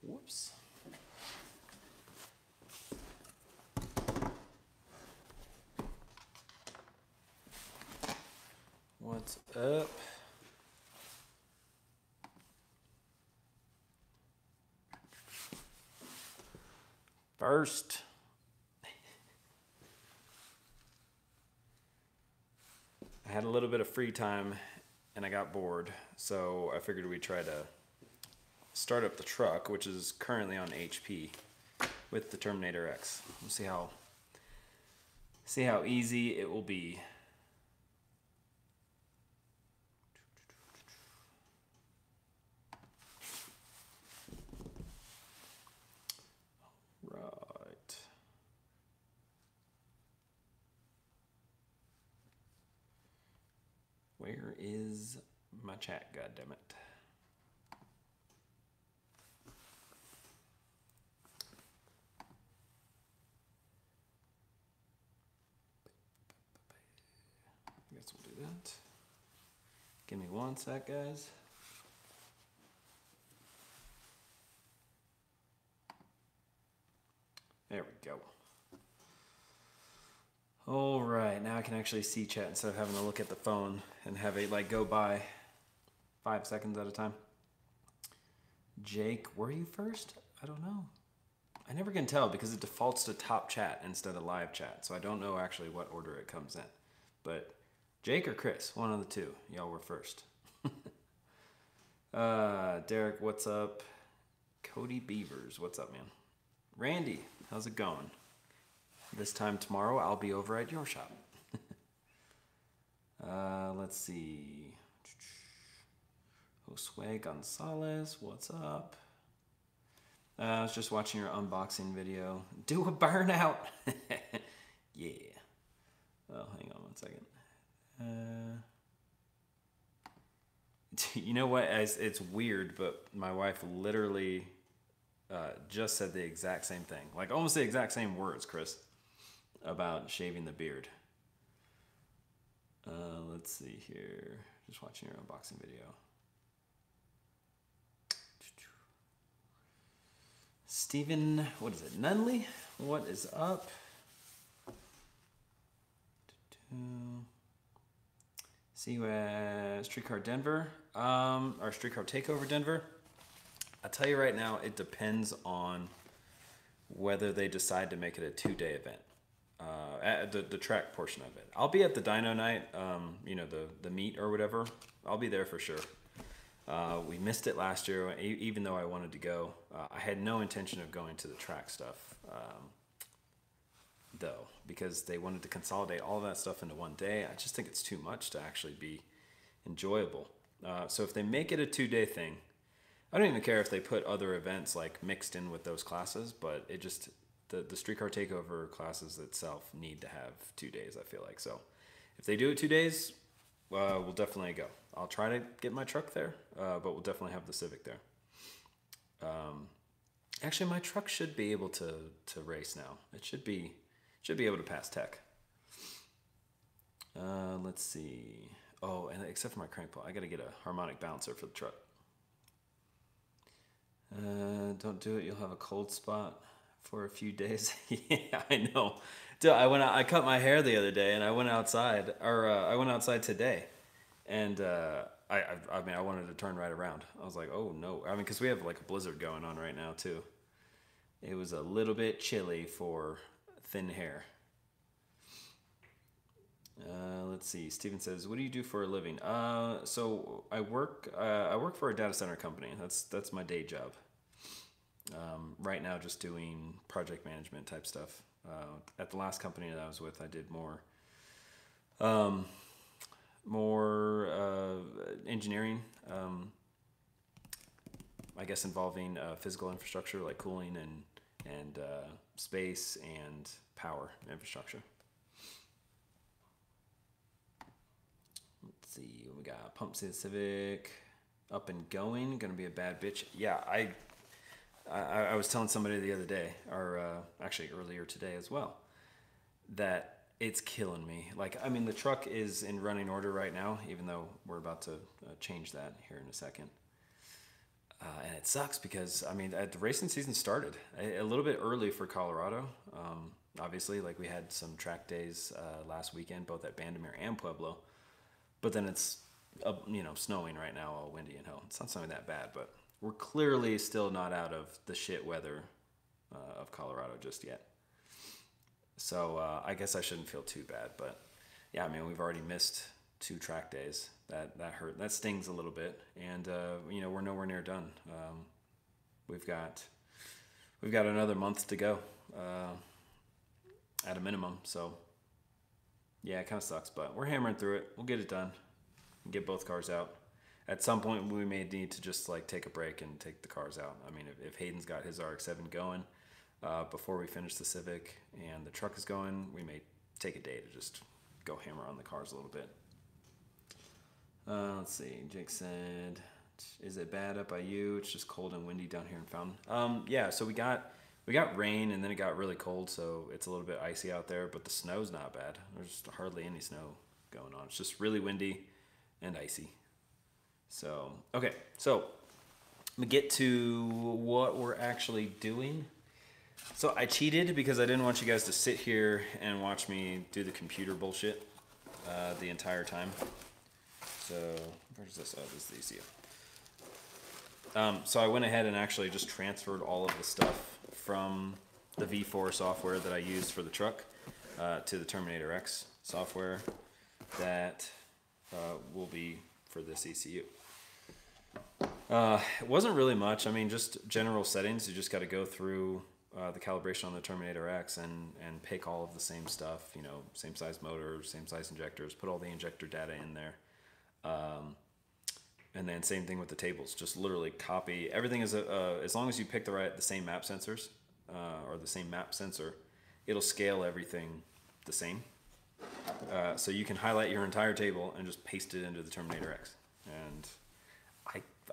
Whoops. What's up? First, I had a little bit of free time and I got bored, so I figured we'd try to start up the truck, which is currently on HP with the Terminator X. We'll see how easy it will be. Right. Where is my chat, goddammit? I guess we'll do that. Give me one sec, guys. There we go. All right, now I can actually see chat instead of having to look at the phone and have it like go by 5 seconds at a time. Jake, were you first? I don't know. I never can tell because it defaults to top chat instead of live chat, so I don't know actually what order it comes in. But Jake or Chris, one of the two. Y'all were first. Derek, what's up? Cody Beavers, what's up, man? Randy, how's it going? This time tomorrow, I'll be over at your shop. Let's see. Josue Gonzalez, what's up? I was just watching your unboxing video. Do a burnout. Yeah. Oh, hang on one second. You know what? It's weird, but my wife literally just said the exact same thing. Like almost the exact same words, Chris, about shaving the beard. Let's see here. Just watching your unboxing video. Steven, what is it? Nunley? What is up? See you at Streetcar Denver, or Streetcar Takeover Denver. I'll tell you right now, it depends on whether they decide to make it a 2-day event. At the track portion of it. I'll be at the dyno night, you know, the meet or whatever. I'll be there for sure. We missed it last year, even though I wanted to go. I had no intention of going to the track stuff, though, because they wanted to consolidate all that stuff into one day. I just think it's too much to actually be enjoyable. So if they make it a 2-day thing, I don't even care if they put other events like mixed in with those classes, but it just, the Streetcar Takeover classes itself need to have 2 days, I feel like. So if they do it 2 days, we'll definitely go. I'll try to get my truck there, but we'll definitely have the Civic there. Actually, my truck should be able to race now. It should be able to pass tech. Let's see. Oh, and except for my crank pull, I got to get a harmonic balancer for the truck. Don't do it. You'll have a cold spot for a few days. Yeah, I know. Dude, I cut my hair the other day, and I went outside, or I went outside today, and I mean, I wanted to turn right around. I was like, oh no. I mean, because we have like a blizzard going on right now too. It was a little bit chilly for thin hair. Let's see. Steven says, what do you do for a living? So I work for a data center company. That's my day job. Right now, just doing project management type stuff. At the last company that I was with, I did more engineering, I guess involving physical infrastructure like cooling and space and power infrastructure. Let's see, we got Pump City Civic up and going, gonna be a bad bitch. Yeah, I was telling somebody the other day, or actually earlier today as well, that it's killing me. Like, I mean, the truck is in running order right now, even though we're about to change that here in a second. And it sucks because, I mean, the racing season started a little bit early for Colorado. Obviously, like we had some track days last weekend, both at Bandimere and Pueblo. But then it's, snowing right now, all windy and hell. It's not something that bad, but we're clearly still not out of the shit weather of Colorado just yet. So I guess I shouldn't feel too bad. But yeah, I mean, we've already missed 2 track days. That hurt. That stings a little bit. And, we're nowhere near done. We've got another month to go at a minimum. So yeah, it kind of sucks, but we're hammering through it. We'll get it done and get both cars out. At some point, we may need to just like take a break and take the cars out. I mean, if Hayden's got his RX-7 going before we finish the Civic and the truck is going, we may take a day to just go hammer on the cars a little bit. Let's see. Jake said, "Is it bad up by you? It's just cold and windy down here in Fountain." Yeah. So we got rain and then it got really cold, so it's a little bit icy out there. But the snow's not bad. There's hardly any snow going on. It's just really windy and icy. So okay. So I'm gonna get to what we're actually doing. So I cheated because I didn't want you guys to sit here and watch me do the computer bullshit the entire time. So where's this? Oh, this is the ECU. So I went ahead and actually just transferred all of the stuff from the V4 software that I used for the truck to the Terminator X software that will be for this ECU. It wasn't really much. I mean, just general settings. You just got to go through the calibration on the Terminator X and pick all of the same stuff, same size motor, same size injectors, put all the injector data in there. And then same thing with the tables, just literally copy everything. As long as you pick the same map sensors or the same map sensor, it'll scale everything the same. So you can highlight your entire table and just paste it into the Terminator X. And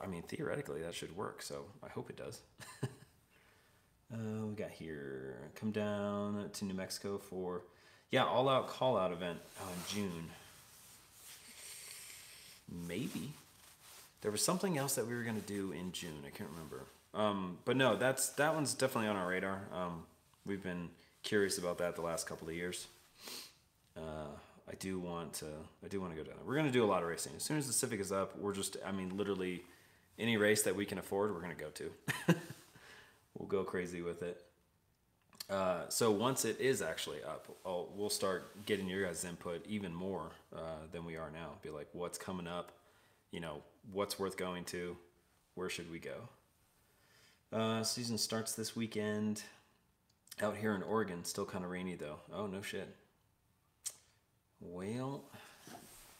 I mean, theoretically that should work. So I hope it does. We got here, come down to New Mexico for, all out call out event in June. Maybe there was something else that we were going to do in June. I can't remember. But no, that one's definitely on our radar. We've been curious about that the last couple of years. I do want to go down there. We're going to do a lot of racing. As soon as the Civic is up, literally any race that we can afford, we're going to go to. We'll go crazy with it. So once it is actually up, we'll start getting your guys' input even more than we are now. Be like, what's coming up? What's worth going to? Where should we go? Season starts this weekend out here in Oregon. Still kind of rainy though. Oh, no shit. Well,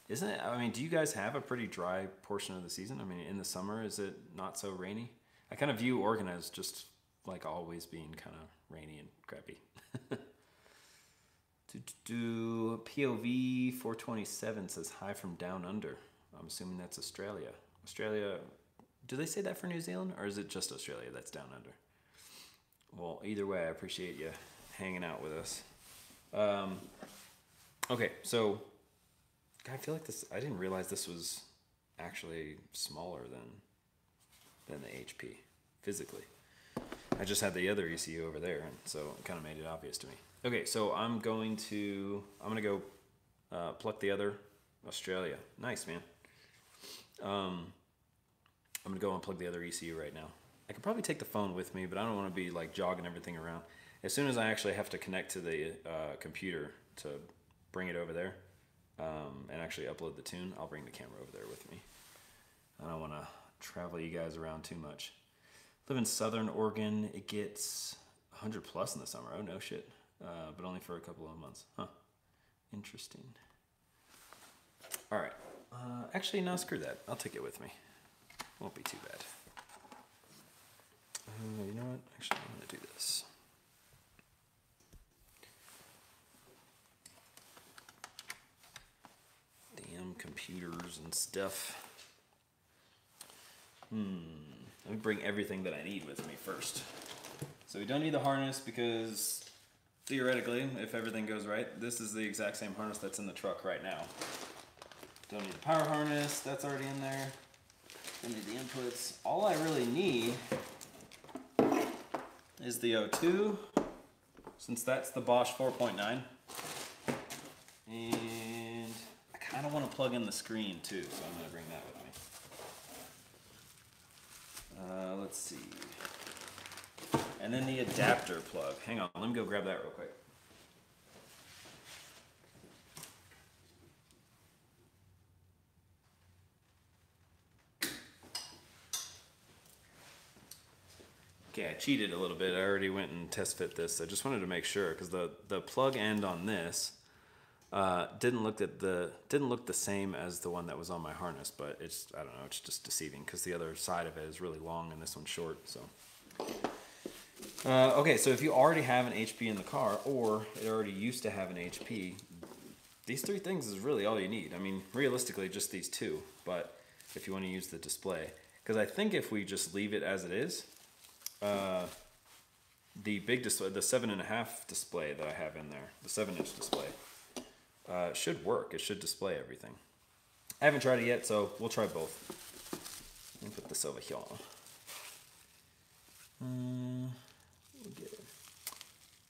isn't it? I mean, do you guys have a pretty dry portion of the season? I mean, in the summer, is it not so rainy? I kind of view Oregon as just like always being kind of rainy and crappy. POV 427 says hi from down under. I'm assuming that's Australia. Australia, do they say that for New Zealand or is it just Australia that's down under? Well, either way, I appreciate you hanging out with us. Okay, so I feel like this, I didn't realize this was actually smaller than the HP physically. I just had the other ECU over there, and so it kind of made it obvious to me. Okay, so I'm gonna go pluck the other Australia. Nice, man. I'm gonna go and plug the other ECU right now. I could probably take the phone with me, but I don't want to be like jogging everything around. As soon as I actually have to connect to the computer to bring it over there and actually upload the tune, I'll bring the camera over there with me. I don't want to travel you guys around too much. Live in Southern Oregon. It gets 100 plus in the summer. Oh, no shit. But only for a couple of months. Huh. Interesting. All right. Actually, no, screw that. I'll take it with me. Won't be too bad. You know what? Actually, I'm going to do this. Damn computers and stuff. Let me bring everything that I need with me first. So we don't need the harness because theoretically, if everything goes right, this is the exact same harness that's in the truck right now. Don't need the power harness, that's already in there. any of the inputs. All I really need is the O2, since that's the Bosch 4.9. And I kind of want to plug in the screen too, so I'm going to bring that with me. Let's see. And then the adapter plug. Hang on, let me go grab that real quick. Okay, I cheated a little bit. I already went and test fit this. I just wanted to make sure because the plug end on this didn't look the same as the one that was on my harness, but it's, I don't know, it's just deceiving because the other side of it is really long and this one's short. So okay, so if you already have an HP in the car or it already used to have an HP, these three things is really all you need. I mean, realistically, just these two, but if you want to use the display, because I think if we just leave it as it is, the big display, the 7.5 display that I have in there, the 7-inch display, should work. It should display everything. I haven't tried it yet, so we'll try both. Let me put this over here.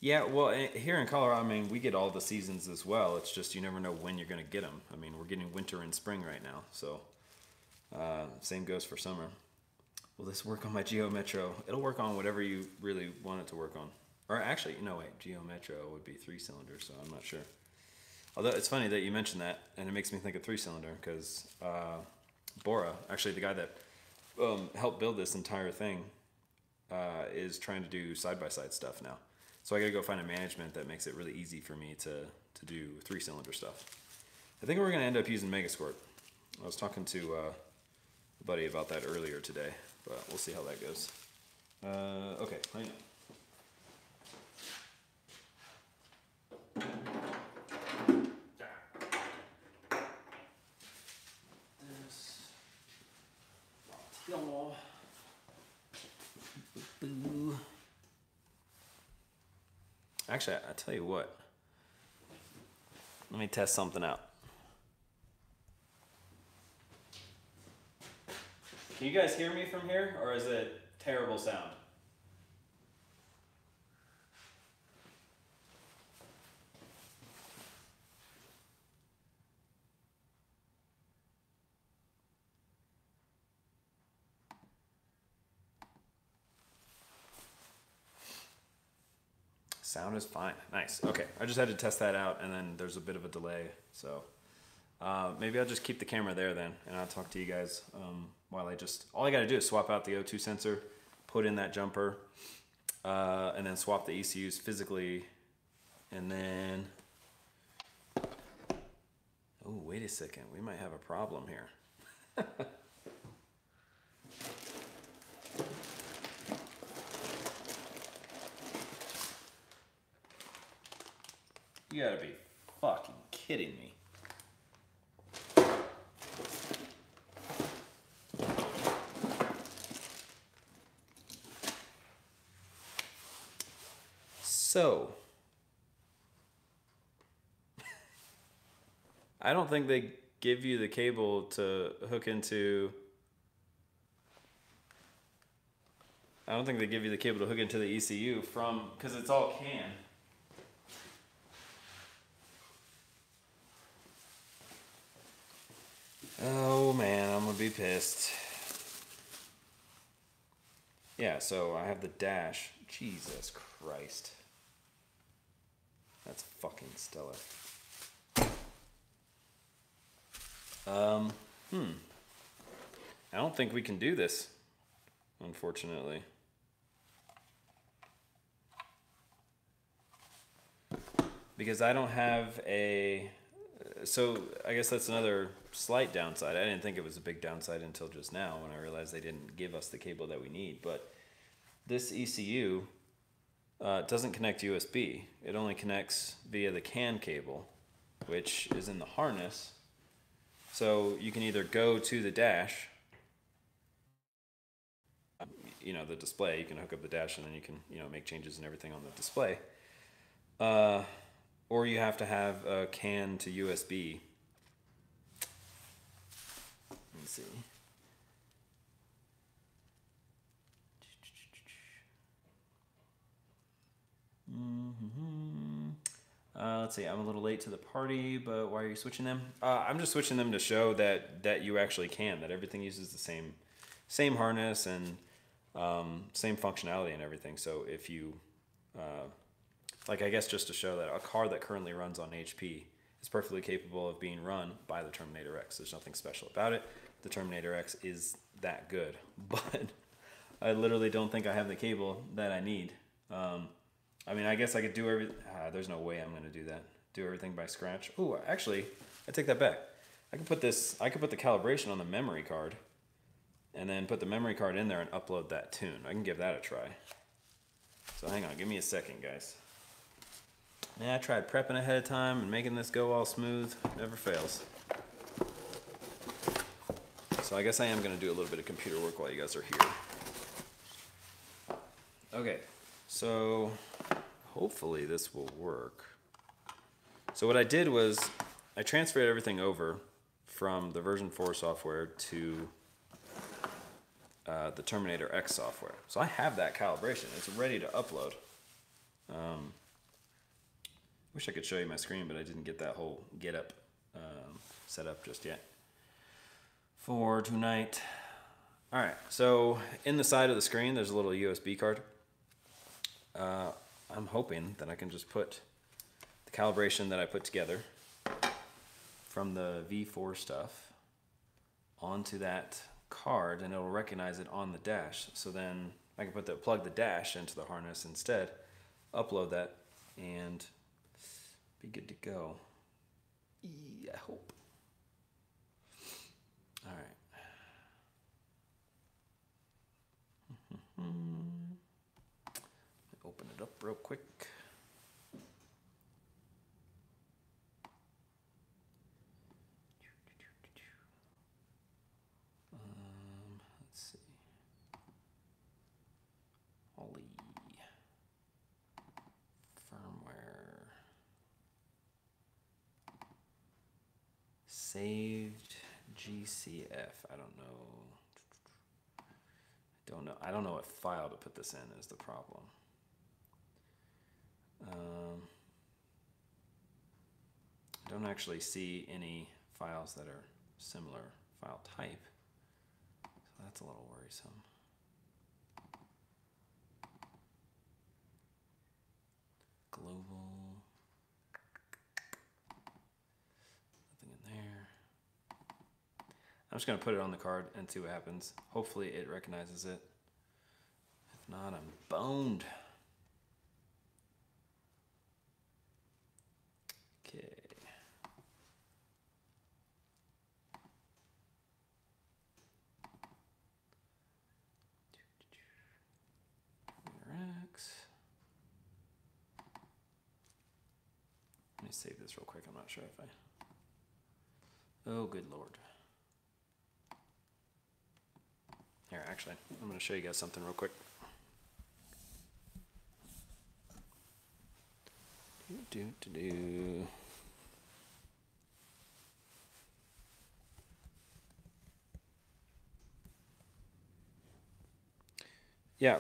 Yeah, well, here in Colorado, I mean, we get all the seasons as well. It's just you never know when you're going to get them. I mean, we're getting winter and spring right now, so same goes for summer. Will this work on my Geo Metro? It'll work on whatever you really want it to work on. Or actually, no, wait, Geo Metro would be 3-cylinder, so I'm not sure. Although it's funny that you mentioned that, and it makes me think of 3-cylinder, because Bora, actually the guy that helped build this entire thing, is trying to do side-by-side stuff now. So I gotta go find a management that makes it really easy for me to do 3-cylinder stuff. I think we're gonna end up using Megasquirt. I was talking to a buddy about that earlier today, but we'll see how that goes. Okay, hang on. Actually, I tell you what. Let me test something out. Can you guys hear me from here, or is it terrible sound? Sound is fine. Nice. Okay, I just had to test that out, and then there's a bit of a delay, so maybe I'll just keep the camera there then, and I'll talk to you guys while all I got to do is swap out the O2 sensor, put in that jumper, and then swap the ECUs physically, and then, oh, wait a second, we might have a problem here. You gotta be fucking kidding me. So, I don't think they give you the cable to hook into. I don't think they give you the cable to hook into the ECU because it's all CAN. Oh man, I'm gonna be pissed. Yeah, so I have the dash. Jesus Christ. That's fucking stellar. I don't think we can do this, unfortunately. Because I don't have a... So I guess that's another slight downside. I didn't think it was a big downside until just now when I realized they didn't give us the cable that we need. But this ECU doesn't connect USB. It only connects via the CAN cable, which is in the harness. So you can either go to the dash, you know, the display, you can hook up the dash and then you can, you know, make changes and everything on the display. Or you have to have a CAN to USB. Let me see. Let's see. I'm a little late to the party, but why are you switching them? I'm just switching them to show that you actually can. That everything uses the same harness and same functionality and everything. So if you like, I guess just to show that a car that currently runs on HP is perfectly capable of being run by the Terminator X. There's nothing special about it. The Terminator X is that good, but I literally don't think I have the cable that I need. I mean, I guess I could do everything. There's no way I'm going to do that. Do everything by scratch. Oh, actually, I take that back. I could put the calibration on the memory card, and then put the memory card in there and upload that tune. I can give that a try. So hang on, give me a second, guys. Yeah, I tried prepping ahead of time and making this go all smooth. Never fails. So I guess I am going to do a little bit of computer work while you guys are here. Okay, so hopefully this will work. So what I did was I transferred everything over from the version 4 software to the Terminator X software. So I have that calibration. It's ready to upload. Wish I could show you my screen, but I didn't get that whole get-up set up just yet for tonight. All right, so in the side of the screen, there's a little USB card. I'm hoping that I can just put the calibration that I put together from the V4 stuff onto that card, and it'll recognize it on the dash. So then I can plug the dash into the harness instead, upload that, and be good to go. I hope. All right. Open it up real quick. Let's see. Holy firmware. Saved GCF. I don't know. I don't know what file to put this in is the problem. I don't actually see any files that are similar file type, so that's a little worrisome. Global, nothing in there. I'm just going to put it on the card and see what happens. Hopefully it recognizes it. If not, I'm boned. Okay. X. Let me save this real quick. I'm not sure if I... Oh, good Lord. Here, actually, I'm going to show you guys something real quick. Yeah,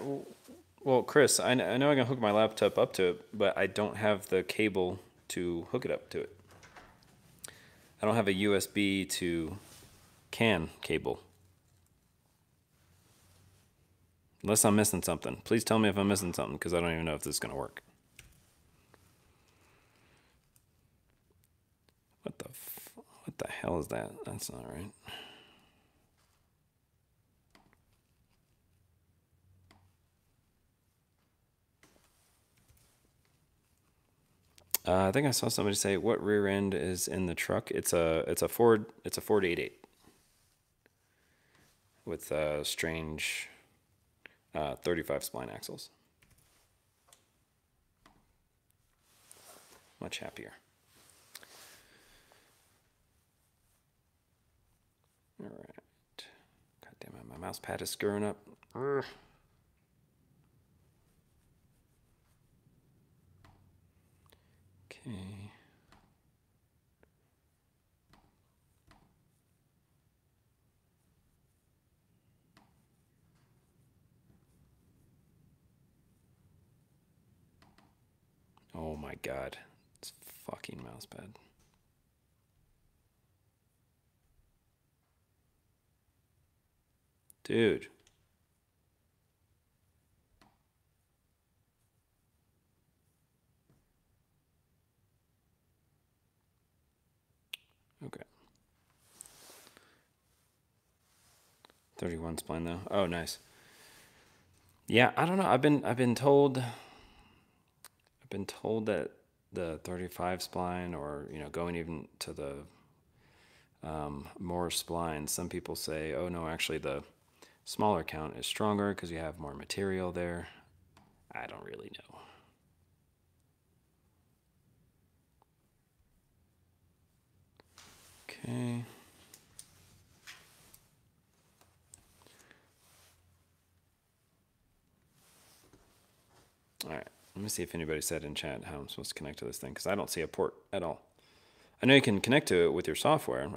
well, Chris, I know I can hook my laptop up to it, but I don't have the cable to hook it up to it. I don't have a USB to CAN cable. Unless I'm missing something. Please tell me if I'm missing something, because I don't even know if this is going to work. What the hell is that? That's not right. I think I saw somebody say, "What rear end is in the truck?" It's a Ford 88 with strange 35 spline axles. Much happier. All right. God damn it, my mouse pad is screwing up. Urgh. Okay. Oh my god. It's fucking mousepad. Dude. Okay. 31 spline though. Oh, nice. Yeah, I don't know. I've been told that the 35 spline, or going even to the more splines, some people say, oh no, actually the smaller count is stronger because you have more material there. I don't really know. Okay. All right. Let me see if anybody said in chat how I'm supposed to connect to this thing, because I don't see a port at all. I know you can connect to it with your software.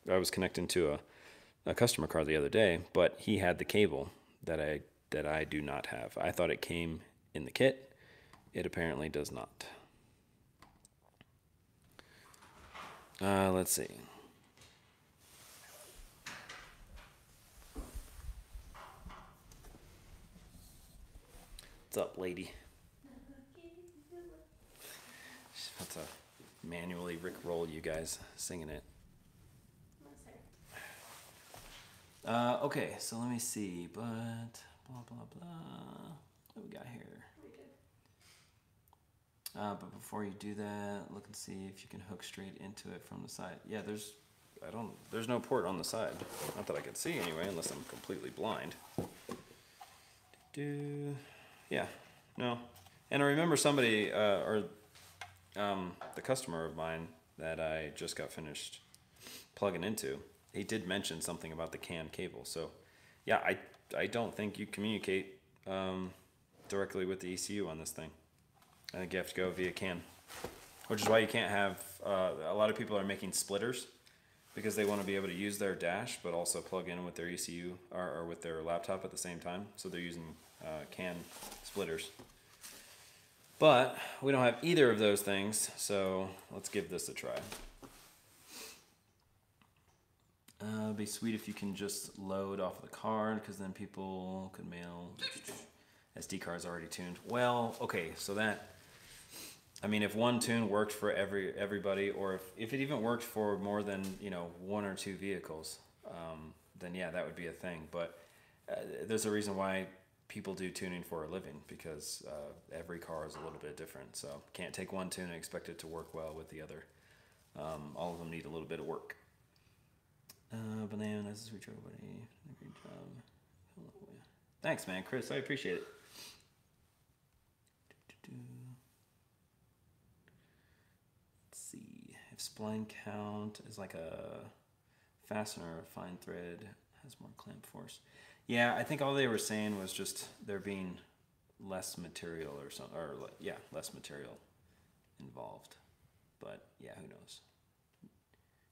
I was connecting to a customer car the other day, but he had the cable that I do not have. I thought it came in the kit. It apparently does not. Let's see. What's up, lady? She's about to manually rickroll you guys singing it. Okay, so let me see, but blah, blah, blah. What we got here? But before you do that, look and see if you can hook straight into it from the side. Yeah, there's no port on the side. Not that I can see anyway, unless I'm completely blind. Yeah, no. And I remember somebody, the customer of mine that I just got finished plugging into, he did mention something about the CAN cable. So, yeah, I don't think you communicate directly with the ECU on this thing. I think you have to go via CAN, which is why you can't have, a lot of people are making splitters because they want to be able to use their dash but also plug in with their ECU or with their laptop at the same time. So they're using CAN splitters. But we don't have either of those things, so let's give this a try. It'd be sweet if you can just load off of the card, because then people could mail. SD card's already tuned. Well, okay, so that, I mean, if one tune worked for everybody, or if it even worked for more than, one or two vehicles, then yeah, that would be a thing. But there's a reason why people do tuning for a living, because every car is a little bit different. So can't take one tune and expect it to work well with the other. All of them need a little bit of work. Banana, this is Retro Buddy. Great job. Thanks, man, Chris. I appreciate it. Let's see. If spline count is like a fastener, fine thread has more clamp force. Yeah, I think all they were saying was just there being less material or something, or yeah, less material involved. But yeah, who knows?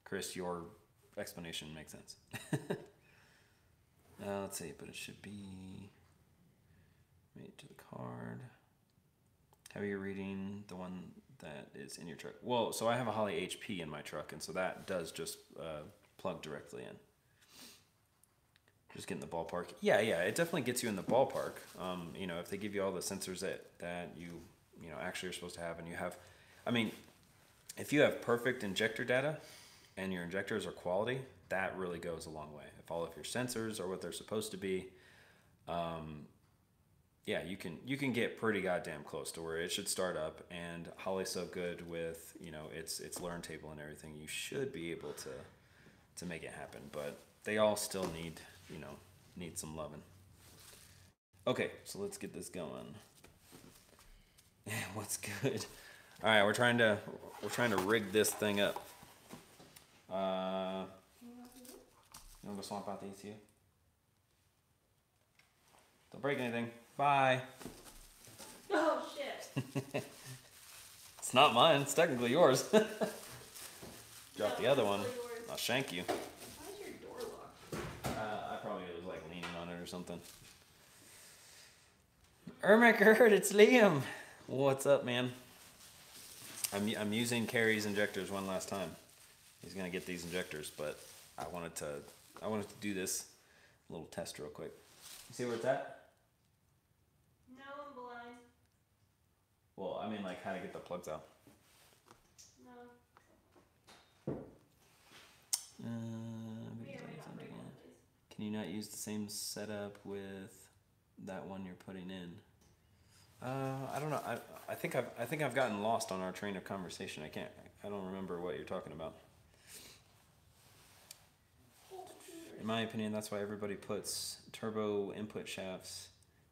Chris, your explanation makes sense. Let's see, but it should be made to the card. How are you reading the one that is in your truck? Well, so I have a Holley HP in my truck, and so that does just plug directly in. Just get in the ballpark. Yeah, it definitely gets you in the ballpark. If they give you all the sensors that you actually are supposed to have, and you have, I mean, if you have perfect injector data and your injectors are quality, that really goes a long way. If all of your sensors are what they're supposed to be, yeah, you can get pretty goddamn close to where it should start up. And Holley's so good with its learn table and everything, you should be able to make it happen. But they all still need some loving. Okay, so let's get this going. What's good? All right, we're trying to rig this thing up. You want to go swamp out the ECU? Don't break anything. Bye. Oh shit. It's not mine. It's technically yours. Drop No, the other one. yours. I'll shank you. Why is your door locked? I probably was like leaning on it or something. Ermaker, it's Liam. What's up, man? I'm using Carrie's injectors one last time. He's gonna get these injectors, but I wanted to do this little test real quick. You see where it's at? No, I'm blind. Well, I mean, like how to get the plugs out. No. Can you not use the same setup with that one you're putting in? I don't know. I think I've gotten lost on our train of conversation. I don't remember what you're talking about. In my opinion, that's why everybody puts turbo input shafts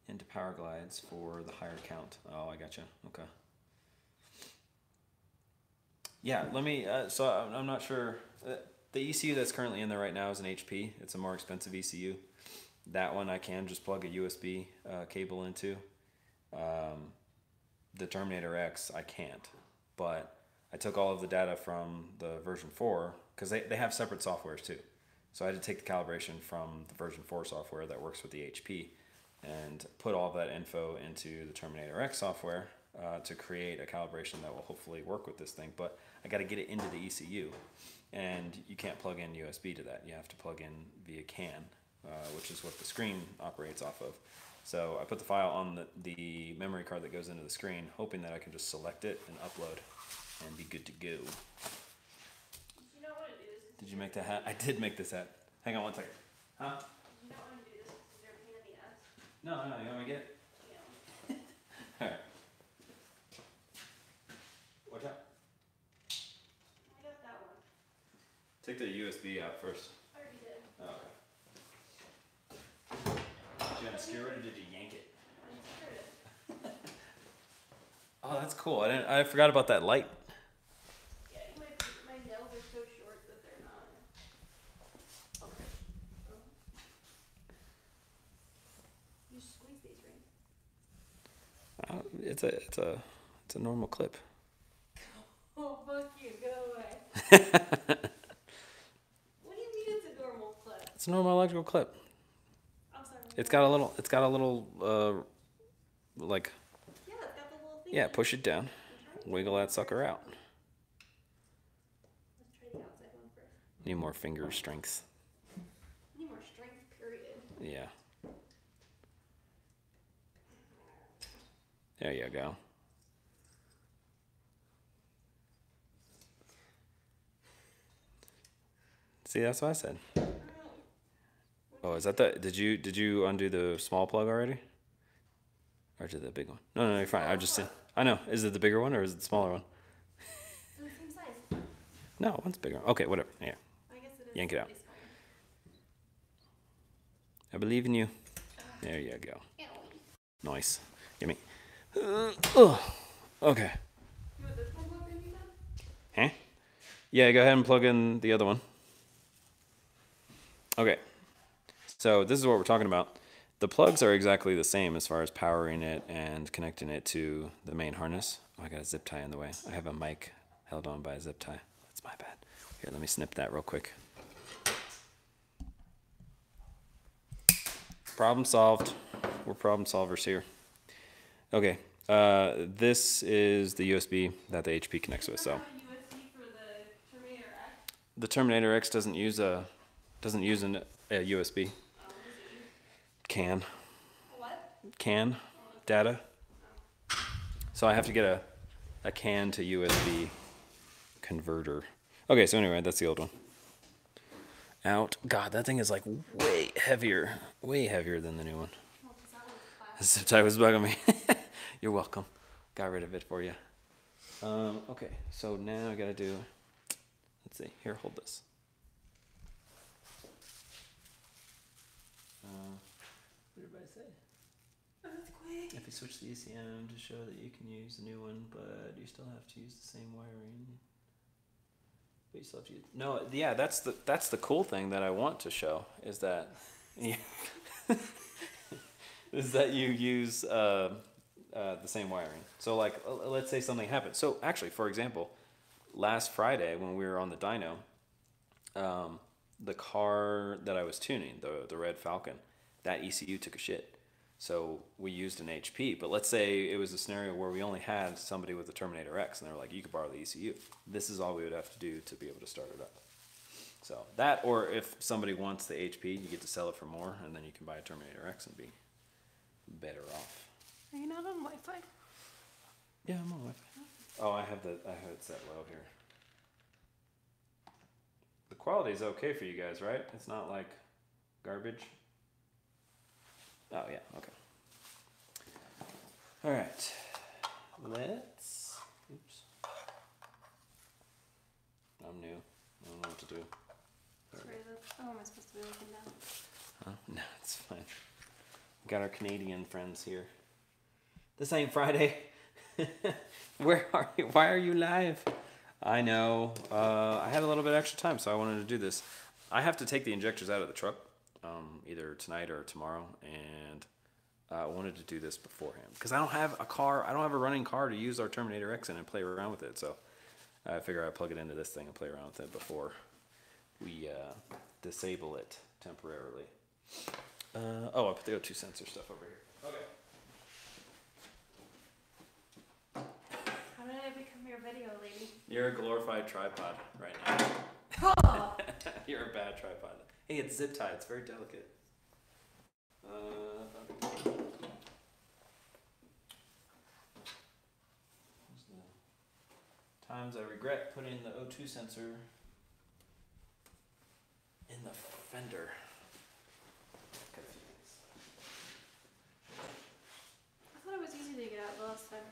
into power glides for the higher count. Oh, I gotcha. Okay. Yeah, let me. So I'm not sure. The ECU that's currently in there right now is an HP. It's a more expensive ECU. That one I can just plug a USB cable into. The Terminator X I can't, but I took all of the data from the version 4 because they have separate softwares too. So I had to take the calibration from the version 4 software that works with the HP and put all that info into the Terminator X software to create a calibration that will hopefully work with this thing. But I got to get it into the ECU, and you can't plug in USB to that. You have to plug in via CAN, which is what the screen operates off of. So I put the file on the memory card that goes into the screen, hoping that I can just select it and upload and be good to go. Did you make that hat? I did make this hat. Hang on one second. Huh? You don't want to do this because you're a pain in the ass. No, you want me to get it? Yeah. Alright. Watch out. I got that one. Take the USB out first. I already did. Oh, okay. Did you unscrew it or did you yank it? I unscrewed it. Oh, that's cool. I forgot about that light. Yeah, my nails are so short that they're not. Okay. You squeeze these rings. It's a normal clip. Oh, fuck you. Go away. What do you mean it's a normal clip? It's a normal electrical clip. I'm sorry. It's got a little like, Yeah, it's got the little thing. yeah, push it down. Wiggle that sucker out. Let's try the outside one first. Need more finger strength. Need more strength, period. Yeah. There you go. See, that's what I said. Oh, is that did you undo the small plug already? Or did the big one? No, you're fine. I just said, I know. Is it the bigger one or is it the smaller one? They're the same size. No, one's bigger. Okay, whatever. Yeah. I guess it is. Yank it out. slightly I believe in you. There you go. smaller. Nice. Give me. Okay. You want this one plugged in, you said? Huh? Yeah, go ahead and plug in the other one. Okay. So this is what we're talking about. The plugs are exactly the same as far as powering it and connecting it to the main harness. Oh, I got a zip tie in the way. I have a mic held on by a zip tie. That's my bad. Here, let me snip that real quick. Problem solved. We're problem solvers here. Okay. This is the USB that the HP connects with. So USB for the Terminator X. the Terminator X doesn't use a USB. CAN data. So I have to get a CAN to USB converter. Okay, so anyway, that's the old one. Out. God, that thing is like way heavier than the new one. The zip tie was bugging me. You're welcome. Got rid of it for you. Okay, so now I gotta do. Let's see. Here, hold this. What did everybody say? Earthquake. If you switch the ECM to show that you can use the new one, but you still have to use the same wiring. But you still have to use. No, yeah, that's the cool thing that I want to show is that, yeah, is that you use the same wiring. So like, let's say something happened. So actually, for example, last Friday when we were on the dyno, the car that I was tuning, the Red Falcon, that ECU took a shit. So we used an HP, but let's say it was a scenario where we only had somebody with the Terminator X, and they were like, you could borrow the ECU. This is all we would have to do to be able to start it up. So that, or if somebody wants the HP, you get to sell it for more, and then you can buy a Terminator X and be better off. Are you not on Wi-Fi? Yeah, I'm on Wi-Fi. Oh, I have it set low here. The quality is okay for you guys, right? It's not like garbage. Oh yeah, okay. All right. Let's. Oops. I'm new. I don't know what to do. Sorry, oh, am I supposed to be looking down? Huh? No, it's fine. We got our Canadian friends here. This ain't Friday. Where are you? Why are you live? I know. I had a little bit extra time, so I wanted to do this. I have to take the injectors out of the truck, either tonight or tomorrow, and I wanted to do this beforehand because I don't have a car. I don't have a running car to use our Terminator X in and play around with it. So I figure I'd plug it into this thing and play around with it before we disable it temporarily. Oh, I put the O2 sensor stuff over here. Okay. How did I become your video lady? You're a glorified tripod right now. Oh! You're a bad tripod. Hey, it's zip tied. It's very delicate. Times I regret putting the O2 sensor in the fender. I thought it was easy to get out the last time.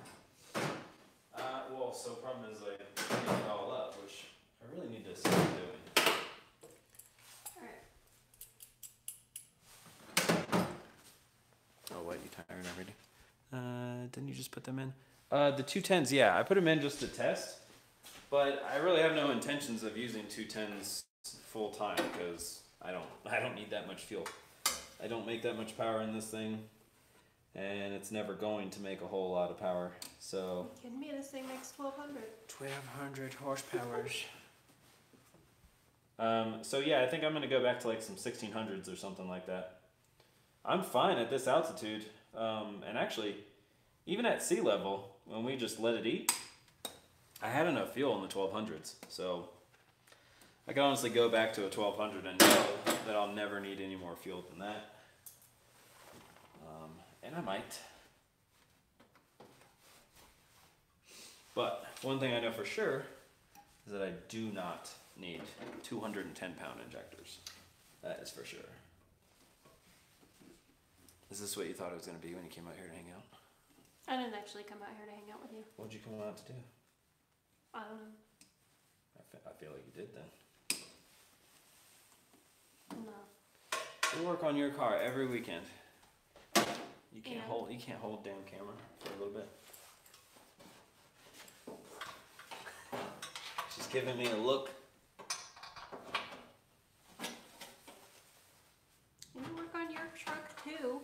Well, so problem is like cleaning it all up, which I really need to start doing. Alright. Oh, what, you tired already? Didn't you just put them in? The 210s, yeah, I put them in just to test, but I really have no intentions of using 210s full time because I don't need that much fuel. I don't make that much power in this thing, and it's never going to make a whole lot of power. So You kidding me? This thing makes 1200. 1200 horsepowers. So yeah, I think I'm gonna go back to like some 1600s or something like that. I'm fine at this altitude, and actually, even at sea level, when we just let it eat, I had enough fuel in the 1200s. So I can honestly go back to a 1200 and know that I'll never need any more fuel than that. And I might. But one thing I know for sure is that I do not need 210-pound injectors. That is for sure. Is this what you thought it was going to be when you came out here to hang out? I didn't actually come out here to hang out with you. What did you come out to do? I don't know. I feel like you did then. No. We work on your car every weekend. You can't And? hold damn camera for a little bit. She's giving me a look. You work on your truck too.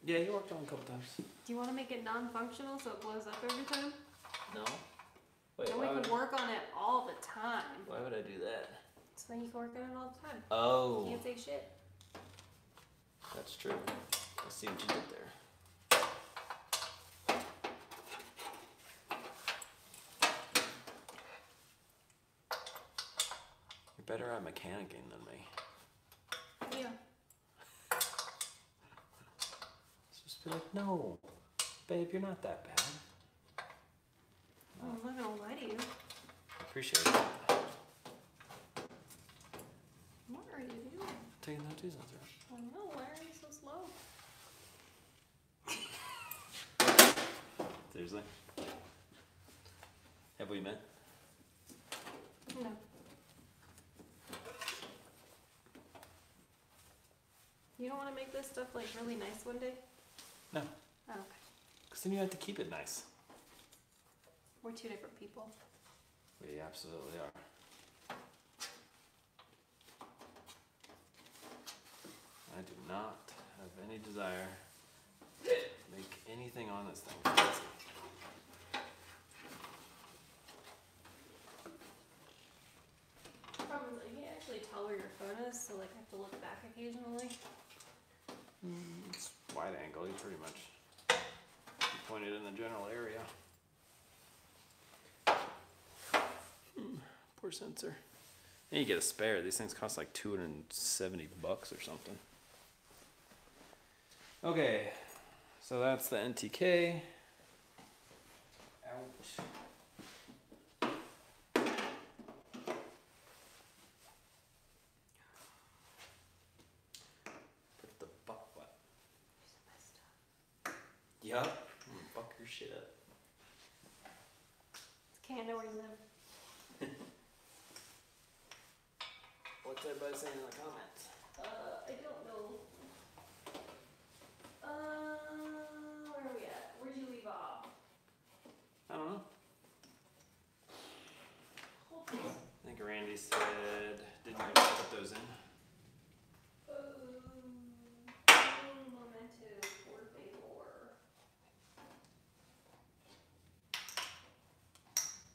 Yeah, you worked on a couple times. Do you want to make it non-functional so it blows up every time? No. Wait, Then we can work on it all the time. why would I do that? So then you can work on it all the time. Oh, You can't say shit. that's true. I see what you did there. You're better at mechanicking than me. Yeah. Just be like, no, babe, you're not that bad. I'm not gonna lie to you. Appreciate it. What are you doing? Taking that two cents out. Oh no, why are you so slow? Seriously? Have we met? No. You don't want to make this stuff like really nice one day? No. Oh, okay. Because then you have to keep it nice. We're two different people. We absolutely are. I do not have any desire to make anything on this thing fancy. The problem is I can't actually tell where your phone is, so like I have to look back occasionally. That's why wide angle. You pretty much point it in the general area. Poor sensor. And you get a spare. These things cost like $270 or something. Okay, so that's the NTK. Ouch. Put the butt what? Yup. I'm gonna fuck your shit up. Can't know where you live. What's everybody saying in the comments? I don't know. Where are we at? Where'd you leave off? I don't know. Hold this. I think Randy said, didn't you put those in? Memento, Ford Bay-4.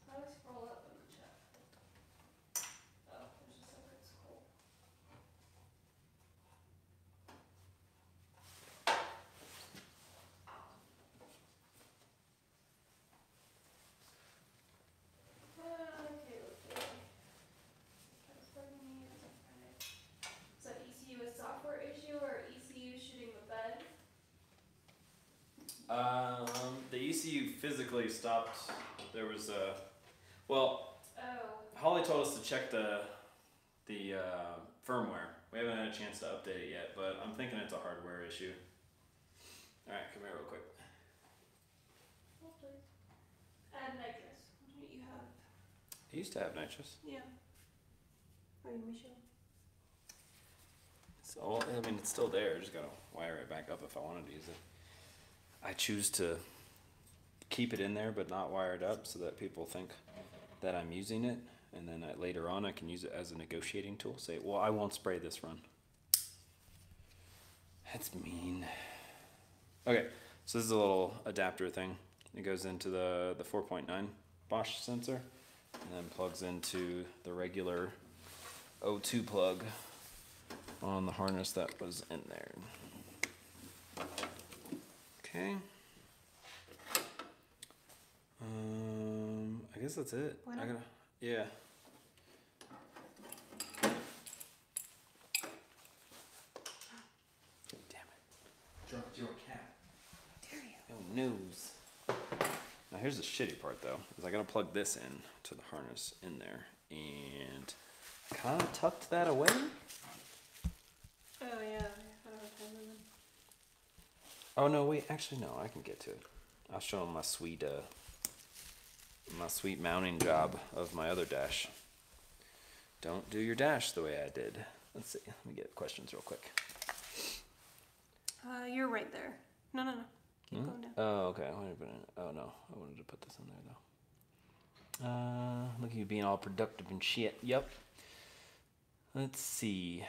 How do I scroll up in the chat? Oh, there's a separate scroll. Okay, okay. Is that ECU a software issue or ECU shooting the bed? The ECU physically stopped. There was a, well, Oh. Holly told us to check the firmware. We haven't had a chance to update it yet, but I'm thinking it's a hardware issue. All right, come here real quick. Hold please. Add nitrous. What do you have? I used to have nitrous. Yeah. Are you Michelle? So, I mean, it's still there. I just gotta wire it back up if I wanted to use it. I choose to keep it in there, but not wire it up so that people think that I'm using it. And then later on, I can use it as a negotiating tool. Say, well, I won't spray this run. That's mean. Okay, so this is a little adapter thing. It goes into the 4.9 Bosch sensor and then plugs into the regular O2 plug on the harness that was in there. Okay. I guess that's it. I gotta, yeah. Damn it. Dropped your cap. Dare you? No news. Now here's the shitty part though, is I gotta plug this in to the harness in there, and I kinda tucked that away. Oh yeah. I don't have time then. Oh no, wait, actually no, I can get to it. I'll show them my sweet mounting job of my other dash. Don't do your dash the way I did. Let's see, let me get questions real quick. You're right there. No. Keep going down. Oh, okay. Oh no, I wanted to put this in there though. Look at you being all productive and shit. Yep. Let's see.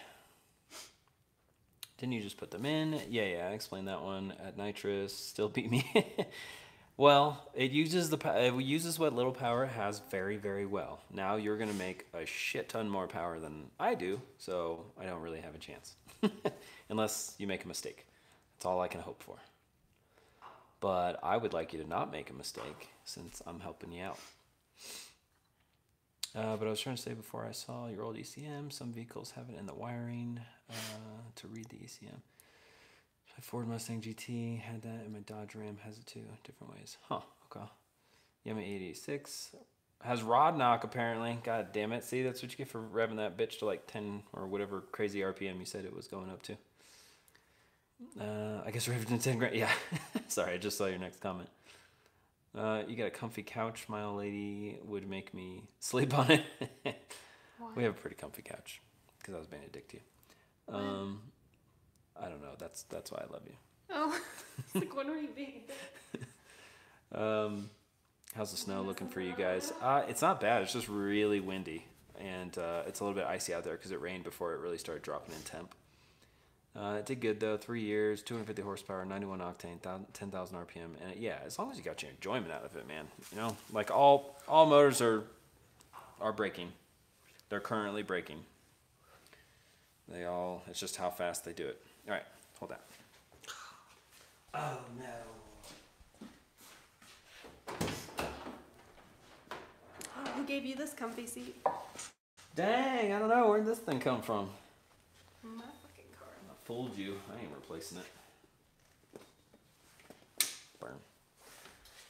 Didn't you just put them in? Yeah, I explained that one. Add nitrous, still beat me. Well, it uses what little power it has very, very well. Now you're gonna make a shit ton more power than I do, so I don't really have a chance. Unless you make a mistake. That's all I can hope for. But I would like you to not make a mistake since I'm helping you out. But I was trying to say before I saw your old ECM, some vehicles have it in the wiring to read the ECM. My Ford Mustang GT had that, and my Dodge Ram has it too, different ways. Huh, okay. Yamaha 86 has rod knock apparently. God damn it. See, that's what you get for revving that bitch to like 10 or whatever crazy RPM you said it was going up to. I guess revved to 10 grand. Yeah. Sorry, I just saw your next comment. You got a comfy couch, my old lady would make me sleep on it. We have a pretty comfy couch because I was being a dick to you. I don't know. That's why I love you. Oh, it's like, when were you being? How's the snow looking for you guys? It's not bad. It's just really windy, and it's a little bit icy out there because it rained before it really started dropping in temp. It did good though. 3 years, 250 horsepower, 91 octane, 10,000 RPM, and yeah, as long as you got your enjoyment out of it, man. You know, like all motors are braking. They're currently braking. It's just how fast they do it. All right, hold that. Oh no. Who gave you this comfy seat? Dang, I don't know. Where'd this thing come from? My fucking car. I fooled you. I ain't replacing it. Burn.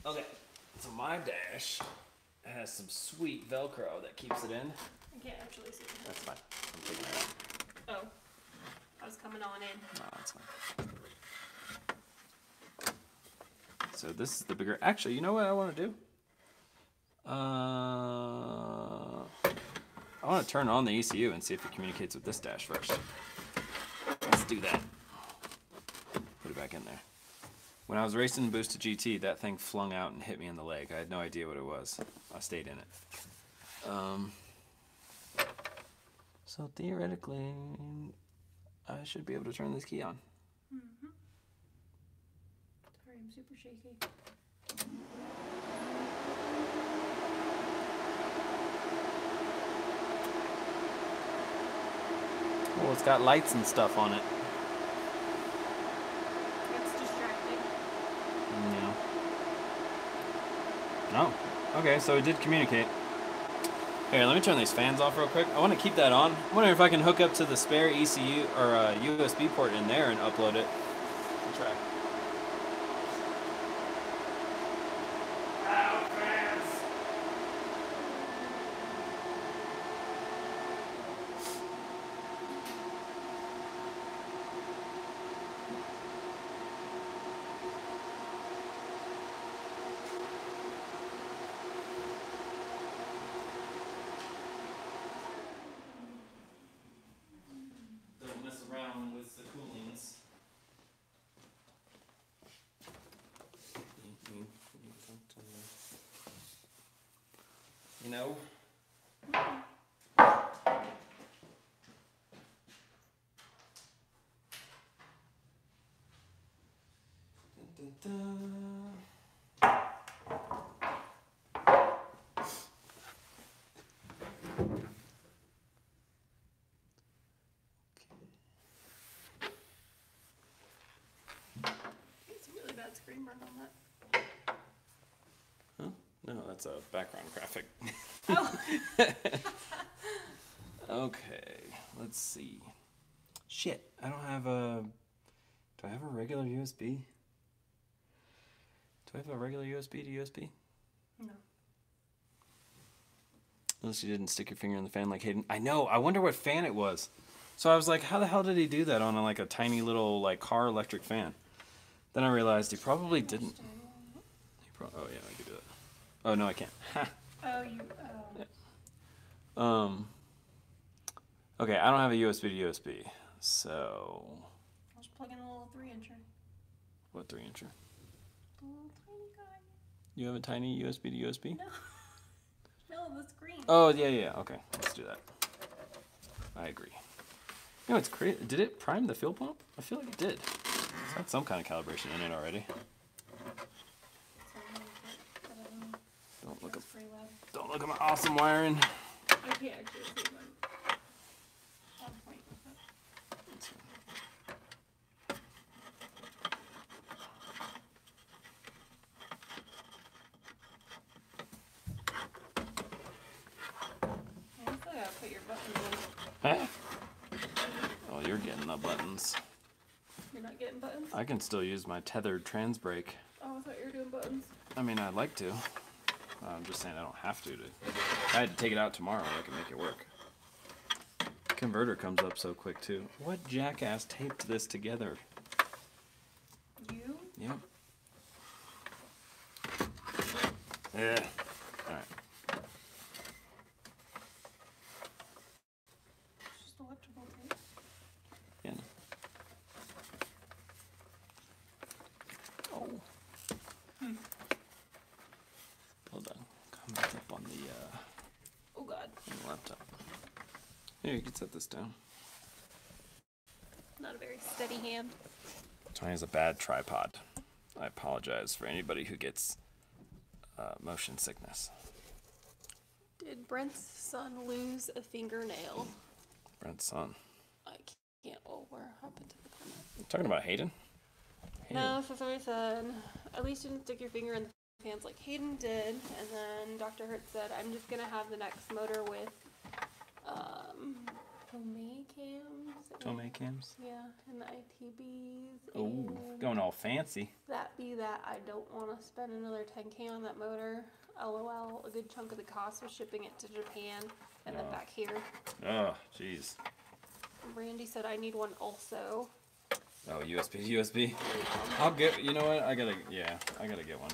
Okay, so my dash has some sweet Velcro that keeps it in. I can't actually see. That's fine. I'm taking it out. Oh. I was coming on in. No, that's fine. So this is the bigger. Actually, you know what I want to do? I want to turn on the ECU and see if it communicates with this dash first. Let's do that. Put it back in there. When I was racing Boosted GT, that thing flung out and hit me in the leg. I had no idea what it was. I stayed in it. So theoretically, I should be able to turn this key on. Mm-hmm. Sorry, I'm super shaky. Well, it's got lights and stuff on it. It's distracting. Yeah. Oh, okay, so it did communicate. Here, let me turn these fans off real quick. I want to keep that on. I'm wondering if I can hook up to the spare ECU or USB port in there and upload it. I'll try. Ow, fans! Don't mess around with the coolings. You know? It's a really bad screen burn on that. Huh? No, that's a background graphic. Oh! Okay, let's see. Shit, I don't have a... Do I have a regular USB? Do I have a regular USB to USB? No. Unless you didn't stick your finger in the fan like Hayden. I know, I wonder what fan it was. So I was like, how the hell did he do that on a tiny little car electric fan? Then I realized he probably didn't. Oh yeah, I could do that. Oh no, I can't. Oh, you. Okay, I don't have a USB to USB, so. I'll just plug in a little 3-incher. What 3-incher? A little tiny guy. You have a tiny USB to USB? No. No, the screen. Oh yeah. Okay, let's do that. I agree. You know, it's crazy. Did it prime the fuel pump? I feel like it did. It's got some kind of calibration in it already. Don't look at my awesome wiring. I can't actually see one. On point. I still gotta put your buttons in. Huh? Oh, you're getting the buttons. You're not getting buttons? I can still use my tethered trans brake. Oh, I thought you were doing buttons. I mean, I'd like to. I'm just saying I don't have to. I had to take it out tomorrow. I can make it work. Converter comes up so quick too. What jackass taped this together? You? Yep. Yeah. All right. It's just electrical tape. Yeah. Oh. Hold on. Come back up on the Oh god. laptop. Here, you can set this down. Not a very steady hand. Tony has a bad tripod. I apologize for anybody who gets motion sickness. Did Brent's son lose a fingernail? Brent's son. I can't. Oh, where happened to the comment? You talking about Hayden? No, so somebody said, at least you didn't stick your finger in the fans like Hayden did. And then Dr. Hertz said, I'm just going to have the next motor with Tomei cams. Tomei cams? Yeah, and the ITBs. Oh, and going all fancy. that be that I don't want to spend another 10K on that motor. LOL, a good chunk of the cost was shipping it to Japan and then back here. Oh, jeez. Randy said I need one also. Oh, USB. I'll get, you know what? I gotta get one.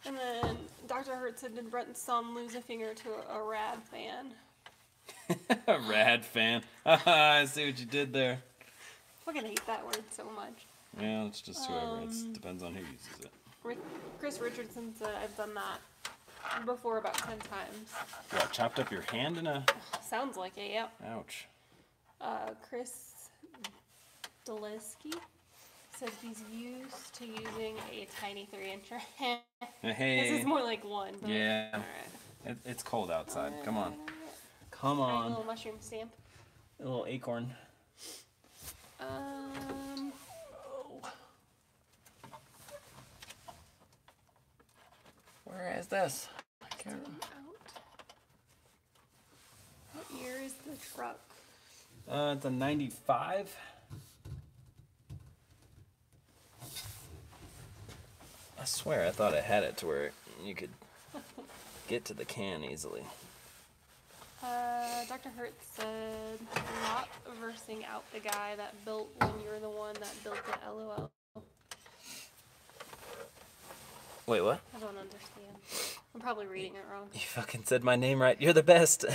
And then Dr. Hertz said, did Brenton's son lose a finger to a rad fan? A rad fan. I see what you did there. I fucking hate that word so much. Yeah, it's just whoever. It depends on who uses it. Chris Richardson said I've done that before about 10 times. What, chopped up your hand in a... Sounds like it, yep. Ouch. Chris Deleski said he's used to using a tiny 3-incher. Hey. This is more like one. But Yeah. All right. It's cold outside. Come on. Come A on. little mushroom stamp. A little acorn. Where is this? I can't remember. What year is the truck? It's a 95. I swear I thought I had it to where you could get to the can easily. Dr. Hertz said, not versing out the guy that built when you're the one that built it, LOL. Wait, what? I don't understand. I'm probably reading it wrong. You fucking said my name right. You're the best.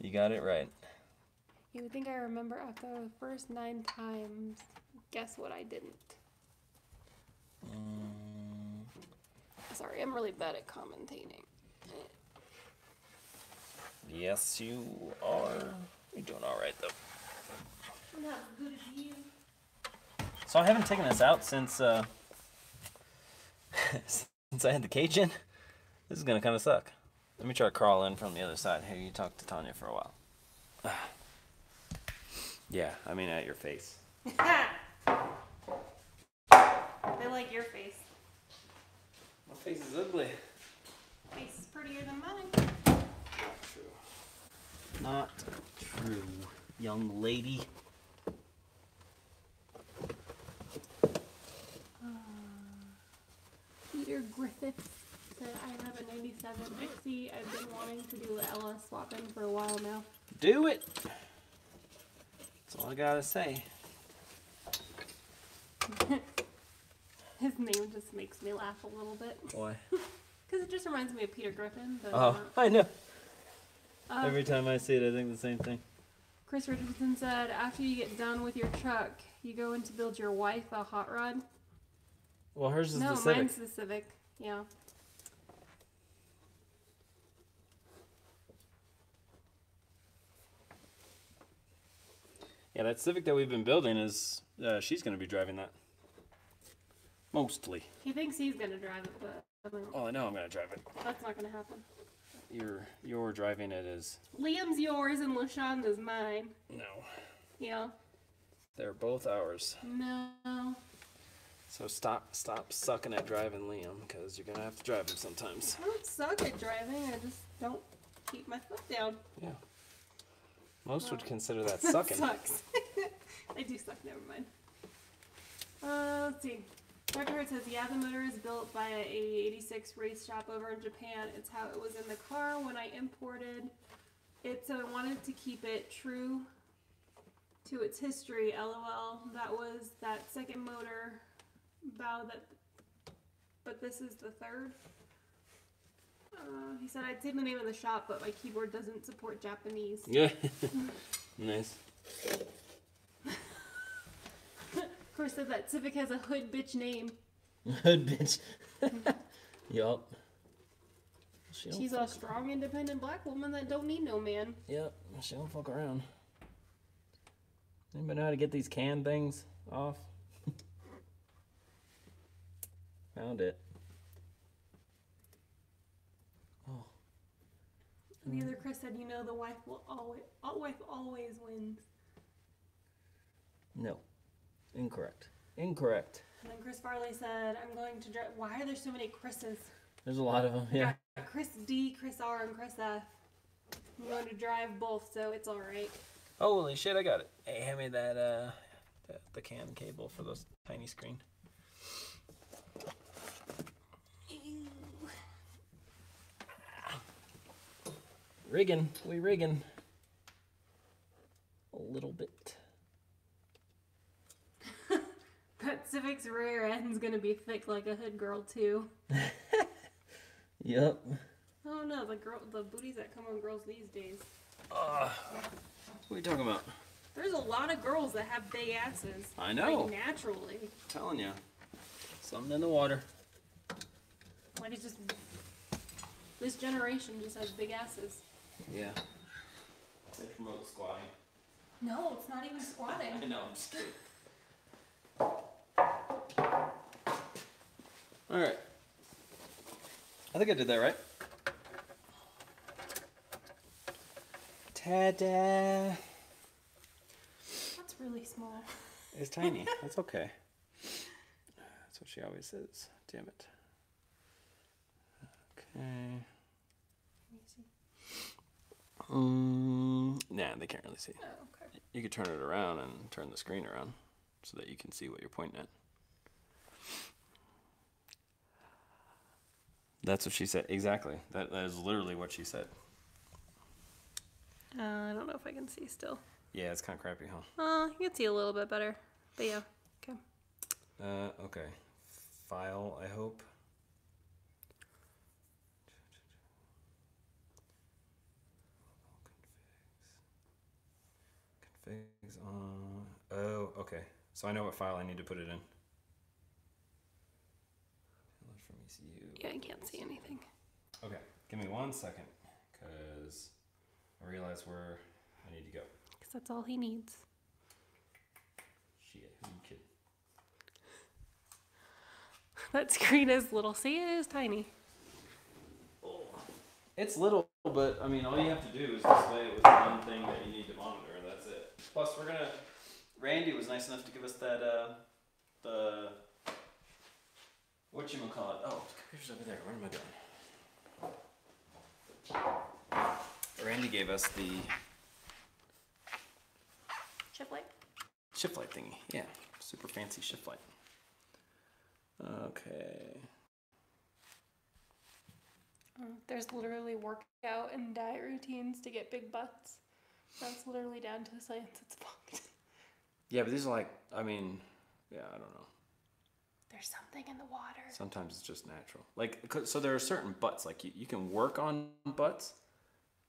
You got it right. You would think I remember after the first 9 times. Guess what I didn't. Sorry, I'm really bad at commentating. Yes, you are. You're doing all right, though. I'm not as good as you. So I haven't taken this out since since I had the cage in. This is gonna kind of suck. Let me try to crawl in from the other side. Here, you talk to Tanya for a while. Yeah, I mean at your face. They like your face. My face is ugly. Face is prettier than mine. Not true. Not true, young lady. Peter Griffiths said, I have a 97 XE. I've been wanting to do the LS swapping for a while now. Do it. That's all I gotta say. His name just makes me laugh a little bit. Why? Because it just reminds me of Peter Griffin. But, Oh, I know. Every time I see it, I think the same thing. Chris Richardson said, after you get done with your truck, you go in to build your wife a hot rod. Well, hers is No, the Civic. mine's the Civic. Yeah. Yeah, that Civic that we've been building is, she's going to be driving that. Mostly. He thinks he's going to drive it, but I mean, Well, I know I'm going to drive it. that's not going to happen. You're driving it is... Liam's yours and LaShonda's mine. No. Yeah. They're both ours. No. So stop sucking at driving Liam, because you're going to have to drive him sometimes. I don't suck at driving. I just don't keep my foot down. Yeah. Most would consider that sucking. Sucks. I do suck. Never mind. Let's see. Dr. Hart says, yeah, the motor is built by a 86 race shop over in Japan. It's how it was in the car when I imported it, so I wanted to keep it true to its history. LOL. That was that second motor bow that, but this is the third. He said, I'd say the name of the shop, but my keyboard doesn't support Japanese. Yeah. Nice. Of course, said that Civic has a hood bitch name. Hood bitch. Yup. She's a strong, independent black woman that don't need no man. Yep. She don't fuck around. Anybody know how to get these can things off? Found it. Oh. And the other Chris said, you know, the wife always wins. No. Incorrect. Incorrect. And then Chris Farley said, I'm going to drive. Why are there so many Chris's? There's a lot of them, yeah. Got Chris D, Chris R, and Chris F. I'm going to drive both, so it's alright. Holy shit, I got it. Hey, hand me that, the CAN cable for this tiny screen. Rigging. We rigging. A little bit. That Civic's rear end's gonna be thick like a hood girl, too. Yep. Oh no, the booties that come on girls these days. What are you talking about? There's a lot of girls that have big asses. I know. Like, naturally. I'm telling you. Something in the water. Like, it's just... This generation just has big asses. Yeah. They promote squatting. No, it's not even squatting. I know, I'm just kidding. Alright. I think I did that right. Ta-da! That's really small. It's tiny. That's okay. That's what she always says. Damn it. Okay. Nah, they can't really see. Oh, okay. You could turn it around and turn the screen around so that you can see what you're pointing at. That's what she said. Exactly. That is literally what she said. I don't know if I can see still. Yeah, it's kind of crappy, huh? You can see a little bit better. But yeah, okay. Okay. File, I hope. Configs on. Oh, okay. So I know what file I need to put it in. From ECU. Yeah, I can't see anything. Okay, give me 1 second, because I realize where I need to go. Because that's all he needs. Shit, who you kidding? That screen is little. See, it is tiny. Oh. It's little, but I mean, all you have to do is display it with the one thing that you need to monitor, and that's it. Plus, we're gonna. Randy was nice enough to give us that, the. Whatchamacallit? Oh, the computer's over there. Where am I going? Randy gave us the Shift light. shift light thingy. Yeah, super fancy shift light. Okay. There's literally workout and diet routines to get big butts. That's literally down to the science. It's fucked. Yeah, but these are like, I mean, yeah, I don't know. There's something in the water. Sometimes it's just natural. Like, so there are certain butts, like you can work on butts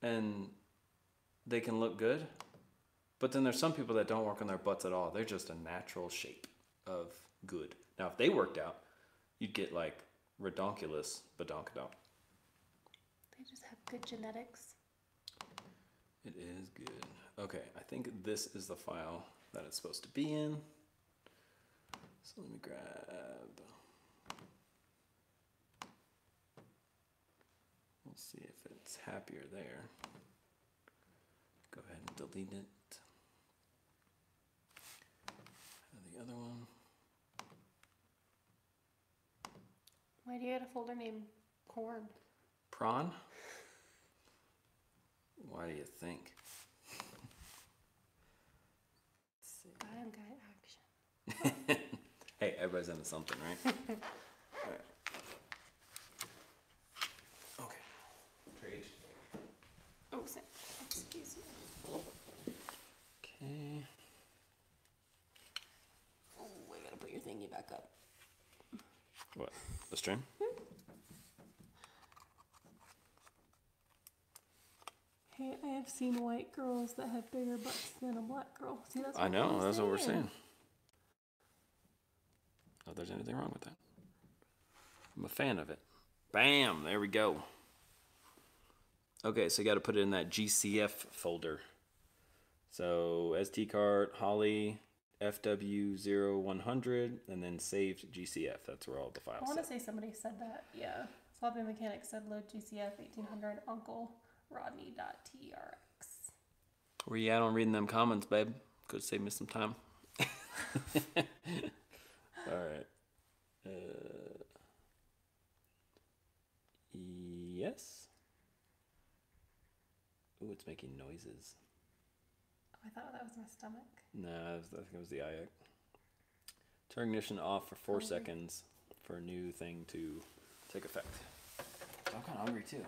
and they can look good. But then there's some people that don't work on their butts at all. They're just a natural shape of good. Now, if they worked out, you'd get like redonkulous badonkadonk. They just have good genetics. It is good. Okay, I think this is the file that it's supposed to be in. So let me grab. We'll see if it's happier there. Go ahead and delete it. And the other one. Why do you have a folder named corn? Prawn? Why do you think? Bad guy action. Hey, everybody's into something, right? All right. Okay. Trade. Oh, excuse me. Okay. Oh, I gotta put your thingy back up. What? The stream? Hey, I have seen white girls that have bigger butts than a black girl. See, that's I know, that's what we're saying. Not that there's anything wrong with that. I'm a fan of it. Bam! There we go. Okay, so you got to put it in that GCF folder. So SD card, Holly, FW0100, and then saved GCF. That's where all the files I want to sit. say somebody said that. Yeah. Sloppy Mechanic said load GCF 1800 Uncle Rodney.trx. Where you at on reading them comments, babe? Could save me some time. making noises. Oh, I thought that was my stomach. No, I think it was the IX. Turn ignition off for 4 seconds for a new thing to take effect. I'm kind of hungry too.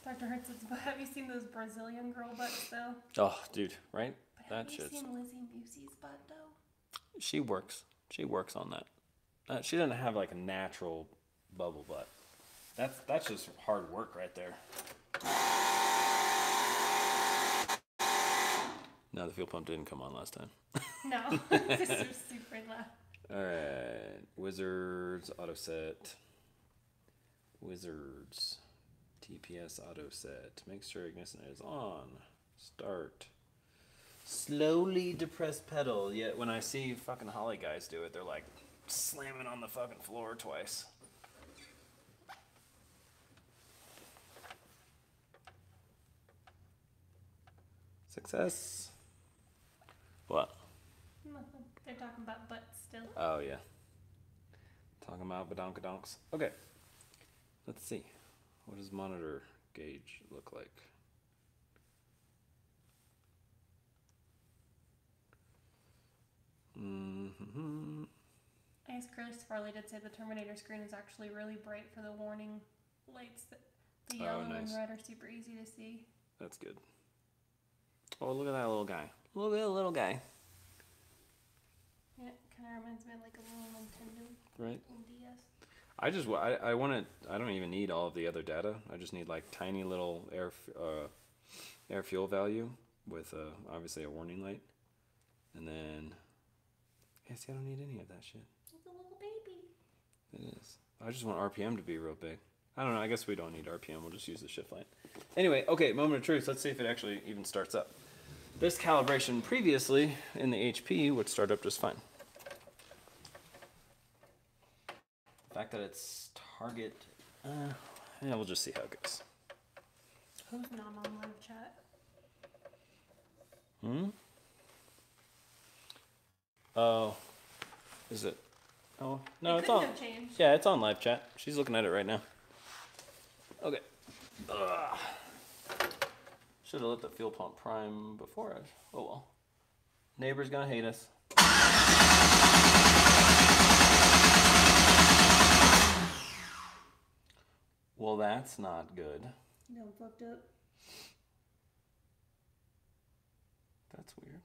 Dr. Hertz, have you seen those Brazilian girl butts though? Oh, dude, right? But have you seen Lizzie Musey's butt though? She works. She works on that. She doesn't have like a natural bubble butt. That's just hard work right there. No, the fuel pump didn't come on last time. No, this is super loud. Alright, Wizards auto set. Wizards TPS auto set. Make sure ignition is on. Start. Slowly depress pedal. Yet when I see fucking Holly guys do it, they're like slamming on the fucking floor twice. Success. What? Nothing. They're talking about butts still. Oh yeah. Talking about badonkadonks. Okay. Let's see. What does monitor gauge look like? Mm-hmm. I guess Chris Farley did say the Terminator screen is actually really bright for the warning lights. The yellow and red are super easy to see. That's good. Oh, look at that little guy. Look at that little guy. Yeah, it kind of reminds me of like a little Nintendo. Right. DS. I want it. I don't even need all of the other data. I just need like tiny little air fuel value with obviously a warning light, and then yeah, see, I don't need any of that shit. It's a little baby. It is. I just want RPM to be real big. I don't know. I guess we don't need RPM. We'll just use the shift light. Anyway, okay, moment of truth. Let's see if it actually even starts up. This calibration previously in the HP would start up just fine. The fact that it's target, yeah, we'll just see how it goes. Who's not on live chat? Oh, is it? Oh, no, it's couldn't on. have changed. Yeah, it's on live chat. She's looking at it right now. Okay. Should have lit the fuel pump prime before it. Oh well. Neighbor's gonna hate us. Well, that's not good. No, fucked up. That's weird.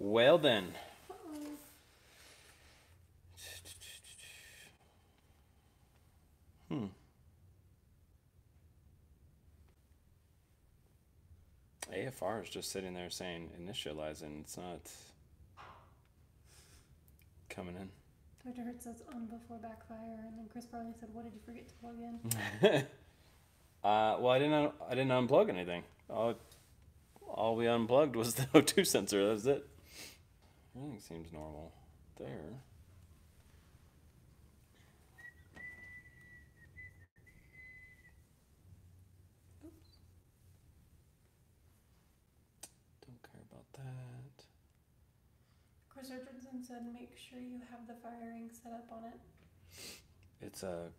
Well then. AFR is just sitting there saying initializing. It's not coming in. Dr. Hertz says on before backfire, and then Chris Farley said, "What did you forget to plug in?" Well, I didn't unplug anything. All we unplugged was the O2 sensor. That's it. Everything seems normal there. Oops. Don't care about that. Chris Richardson said, "Make sure you have the firing set up on it." It's a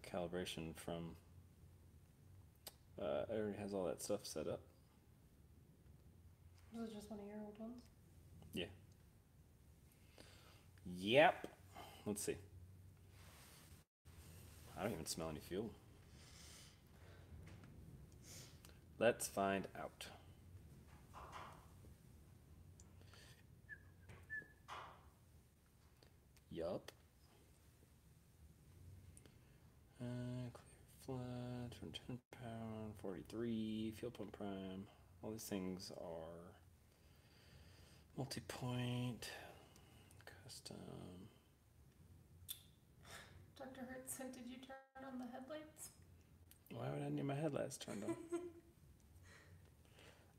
calibration from. It already has all that stuff set up. Was it just one of your old ones? Yeah. Yep. Let's see. I don't even smell any fuel. Let's find out. Yup. Clear flat, 10 pound, 43, fuel pump prime. All these things are multi-point, custom. Dr. Hertz said, "Did you turn on the headlights?" Why would I need my headlights turned on?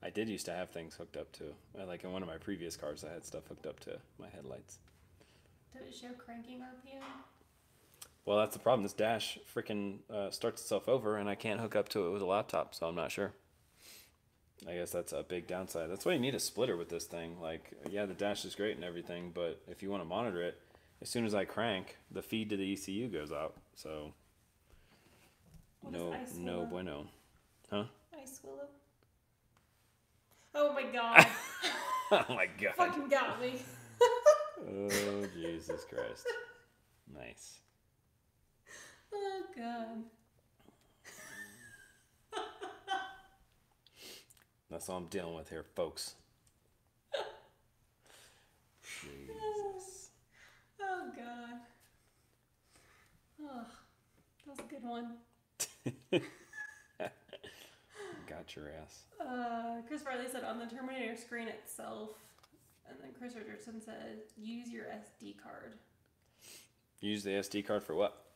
I did used to have things hooked up to, like in one of my previous cars, I had stuff hooked up to my headlights. Did it show cranking RPM? Well, that's the problem. This dash freaking starts itself over, and I can't hook up to it with a laptop, so I'm not sure. I guess that's a big downside. That's why you need a splitter with this thing. Like, yeah, the dash is great and everything, but if you want to monitor it, as soon as I crank, the feed to the ECU goes out. So, no bueno. Huh? Ice Willow. Oh my god. Oh my god. Fucking got me. Oh, Jesus Christ. Nice. Oh god. That's all I'm dealing with here, folks. Jesus. Oh god. Oh, that was a good one. Got your ass. Chris Farley said on the Terminator screen itself, and then Chris Richardson said use your SD card. Use the SD card for what?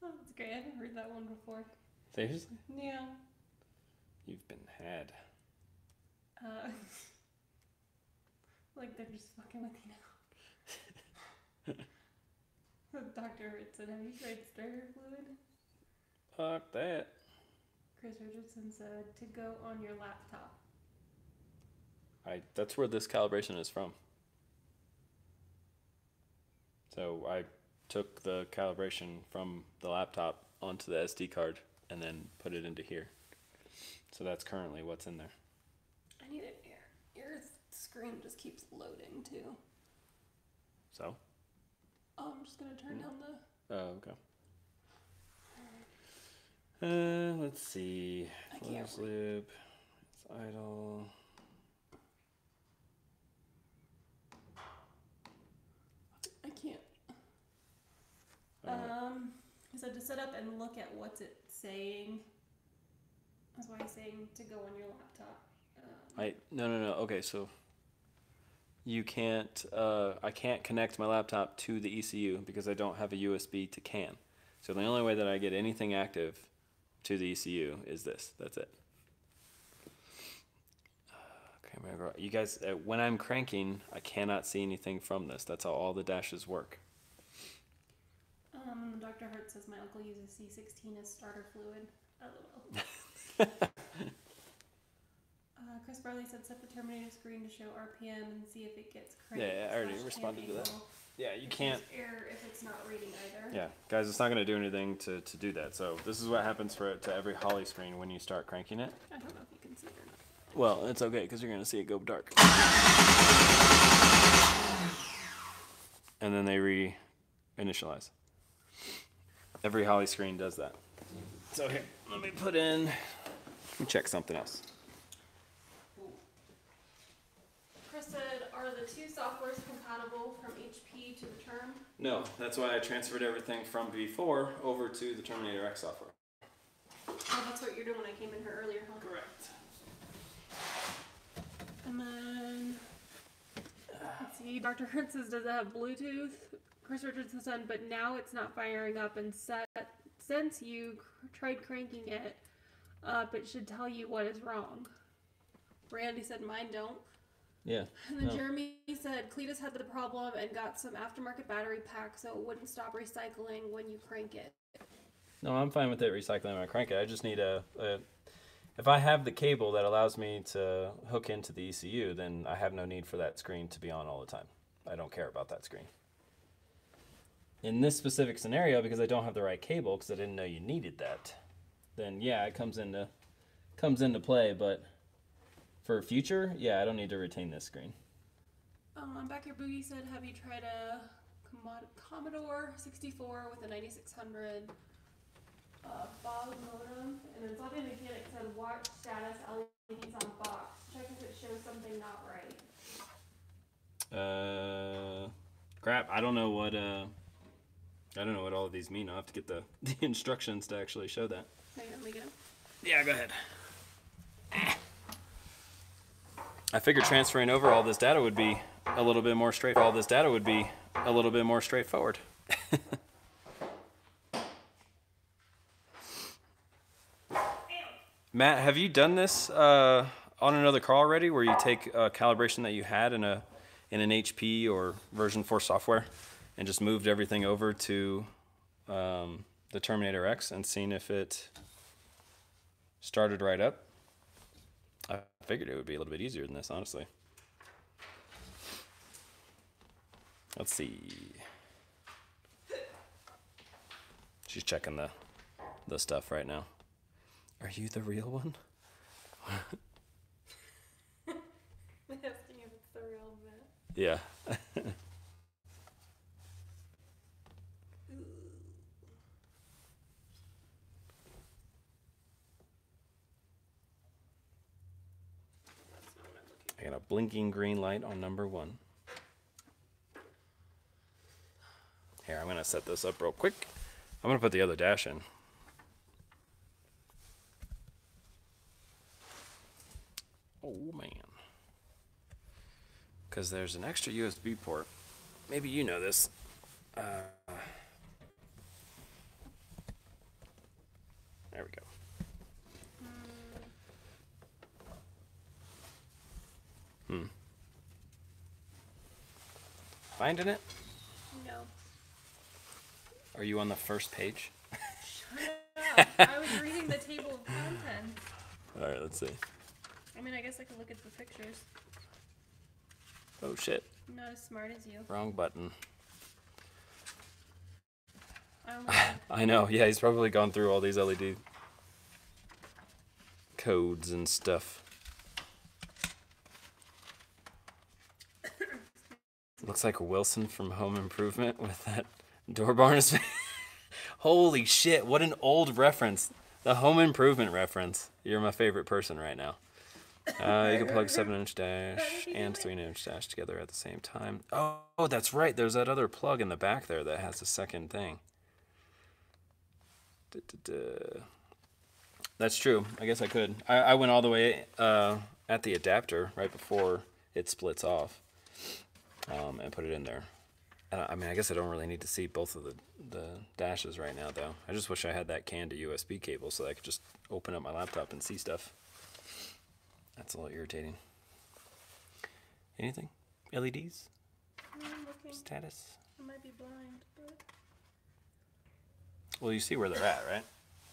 Oh, that's great. I haven't heard that one before. Seriously? Yeah. You've been had. Like they're just fucking with you now. Dr. Richardson, have you tried starter fluid? Fuck that. Chris Richardson said to go on your laptop. That's where this calibration is from. So I took the calibration from the laptop onto the SD card and then put it into here. So that's currently what's in there. I need it here. Your screen just keeps loading too. So? Oh, I'm just gonna turn down the... Oh, okay. Let's see. Close loop. It's idle. I can't. He said to set up and look at what's it saying. That's why he's saying to go on your laptop. No. Okay, so you can't. I can't connect my laptop to the ECU because I don't have a USB to CAN. So the only way that I get anything active to the ECU is this. That's it. Okay, you guys. When I'm cranking, I cannot see anything from this. That's how all the dashes work. Dr. Hart says my uncle uses C16 as starter fluid. LOL. Chris Barley said set the Terminator screen to show RPM and see if it gets cranked. Yeah, I already responded to that. Yeah, you can't. Error if it's not reading either. Yeah, guys, it's not going to do anything to do that. So this is what happens to every Holly screen when you start cranking it. I don't know if you can see it or not. Well, it's okay because you're going to see it go dark. And then they re-initialize. Every Holly screen does that. So here, let me check something else. Chris said, are the two softwares compatible from HP to the Term? No, that's why I transferred everything from V4 over to the Terminator X software. Oh, that's what you're doing when I came in here earlier, huh? Correct. And then, let's see, Dr. Hurt says, does it have Bluetooth? Chris Richardson said, but now it's not firing up, and since you tried cranking it up, it should tell you what is wrong. Randy said, mine don't. Yeah. And then Jeremy said, Cletus had the problem and got some aftermarket battery pack so it wouldn't stop recycling when you crank it. No, I'm fine with it recycling when I crank it. I just need if I have the cable that allows me to hook into the ECU, then I have no need for that screen to be on all the time. I don't care about that screen. In this specific scenario, because I don't have the right cable, because I didn't know you needed that, then yeah, it comes into play. But for future, yeah, I don't need to retain this screen. Back here, Boogie said, have you tried a Commodore 64 with a 9600 BOG modem? And then something again, it said watch status LEDs on box. Check if it shows something not right. Crap, I don't know what all of these mean. I'll have to get the instructions to actually show that. Hang on, let me get them. Yeah, go ahead. I figured transferring over all this data would be a little bit more straightforward. Matt, have you done this on another car already, where you take a calibration that you had in an HP or version 4 software and just moved everything over to the Terminator X and seen if it started right up? I figured it would be a little bit easier than this, honestly. Let's see. She's checking the stuff right now. Are you the real one? Asking if it's the real Matt. Yeah. I got a blinking green light on number 1. Here, I'm gonna set this up real quick. I'm gonna put the other dash in. Oh man. Because there's an extra USB port. Maybe you know this. There we go. Finding it? No. Are you on the first page? Shut up. I was reading the table of contents. All right, let's see. I mean, I guess I could look at the pictures. Oh shit. I'm not as smart as you. Wrong button. I don't know. I know. Yeah, he's probably gone through all these LED codes and stuff. Looks like Wilson from Home Improvement with that door bar in his face. Holy shit, what an old reference. The Home Improvement reference. You're my favorite person right now. You can plug 7-inch dash and 3-inch dash together at the same time. Oh, that's right. There's that other plug in the back there that has a second thing. That's true. I guess I could. I went all the way at the adapter right before it splits off. And put it in there. I mean, I guess I don't really need to see both of the dashes right now, though. I just wish I had that CAN to USB cable so that I could just open up my laptop and see stuff. That's a little irritating. Anything? LEDs? I'm looking. Status? I might be blind, but... Well, you see where they're at, right?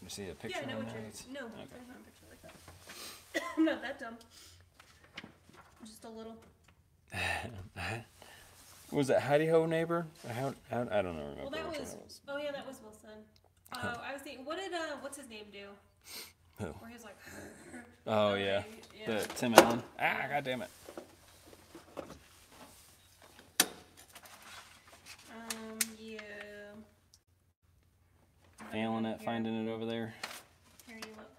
You see a picture? Yeah, I know on what that? you're... No, Okay. there's not a picture like that. I'm not that dumb. Just a little. Was it Howdy Ho Neighbor? I don't know. Well, that which was... one it was. Oh, yeah, that was Wilson. I was thinking, what did, what's his name do? Who? Where he was like... Oh, yeah. Yeah. The Tim Allen. Ah, God damn it. Yeah. Failing it, finding it over there. Here, you look.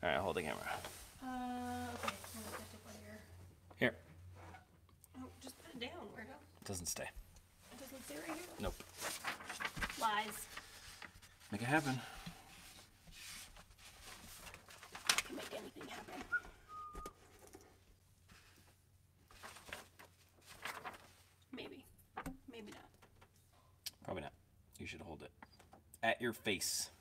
All right, hold the camera. Okay. I'm gonna put it over here. Here. Oh, just put it down, weirdo. It doesn't stay. It doesn't stay right here? Nope. Lies. Make it happen. I can make anything happen. Maybe. Maybe not. Probably not. You should hold it at your face.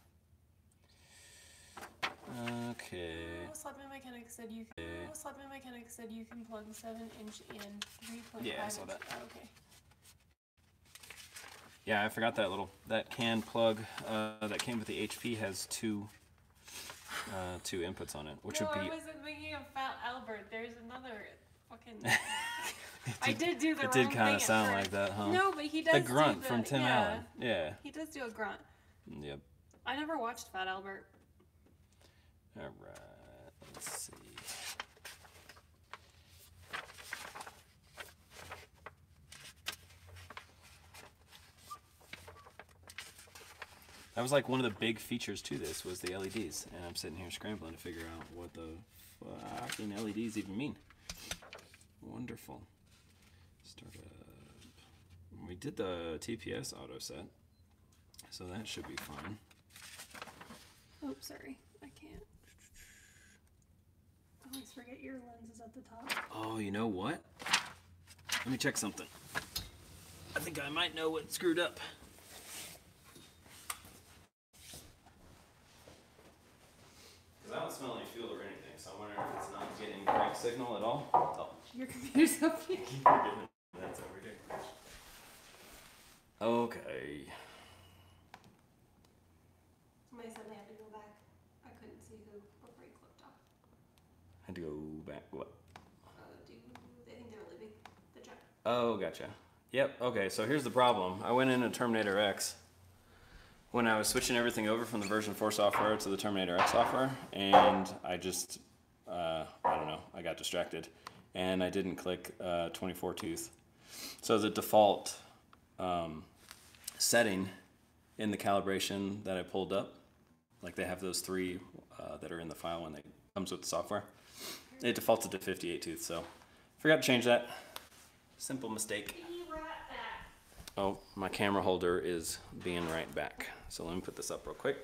Okay. Slapman Mechanic said you can. Slapman Mechanic said you can plug 7-inch in 3.5. Yeah, I saw that. Oh, okay. Yeah, I forgot that CAN plug that came with the HP has two inputs on it, which would be. I wasn't thinking of Fat Albert. There's another fucking. I did do the It wrong did kind thing of at sound first. like that, huh? No, but he does. The grunt do the, from Tim Allen. Yeah. He does do a grunt. Yep. I never watched Fat Albert. All right. Let's see. That was like one of the big features to this was the LEDs, and I'm sitting here scrambling to figure out what the fucking LEDs even mean. Wonderful. Start up. We did the TPS auto set, so that should be fine. Oh, sorry. I can't. I always forget your lens is at the top. Oh, you know what? Let me check something. I think I might know what screwed up. I don't smell any fuel or anything, so I'm wondering if it's not getting crank signal at all. Oh. Your computer's up here. That's over here. Okay. Somebody said they had to go back. I couldn't see who before he clicked off. Had to go back. What? They think they were leaving the chat. Oh, gotcha. Yep. Okay. So here's the problem. I went into Terminator X when I was switching everything over from the version 4 software to the Terminator X software, and I just, I don't know, I got distracted, and I didn't click 24 tooth. So the default setting in the calibration that I pulled up, like they have those 3 that are in the file when it comes with the software, it defaulted to 58 tooth, so forgot to change that. Simple mistake. Oh, my camera holder is being right back. So let me put this up real quick.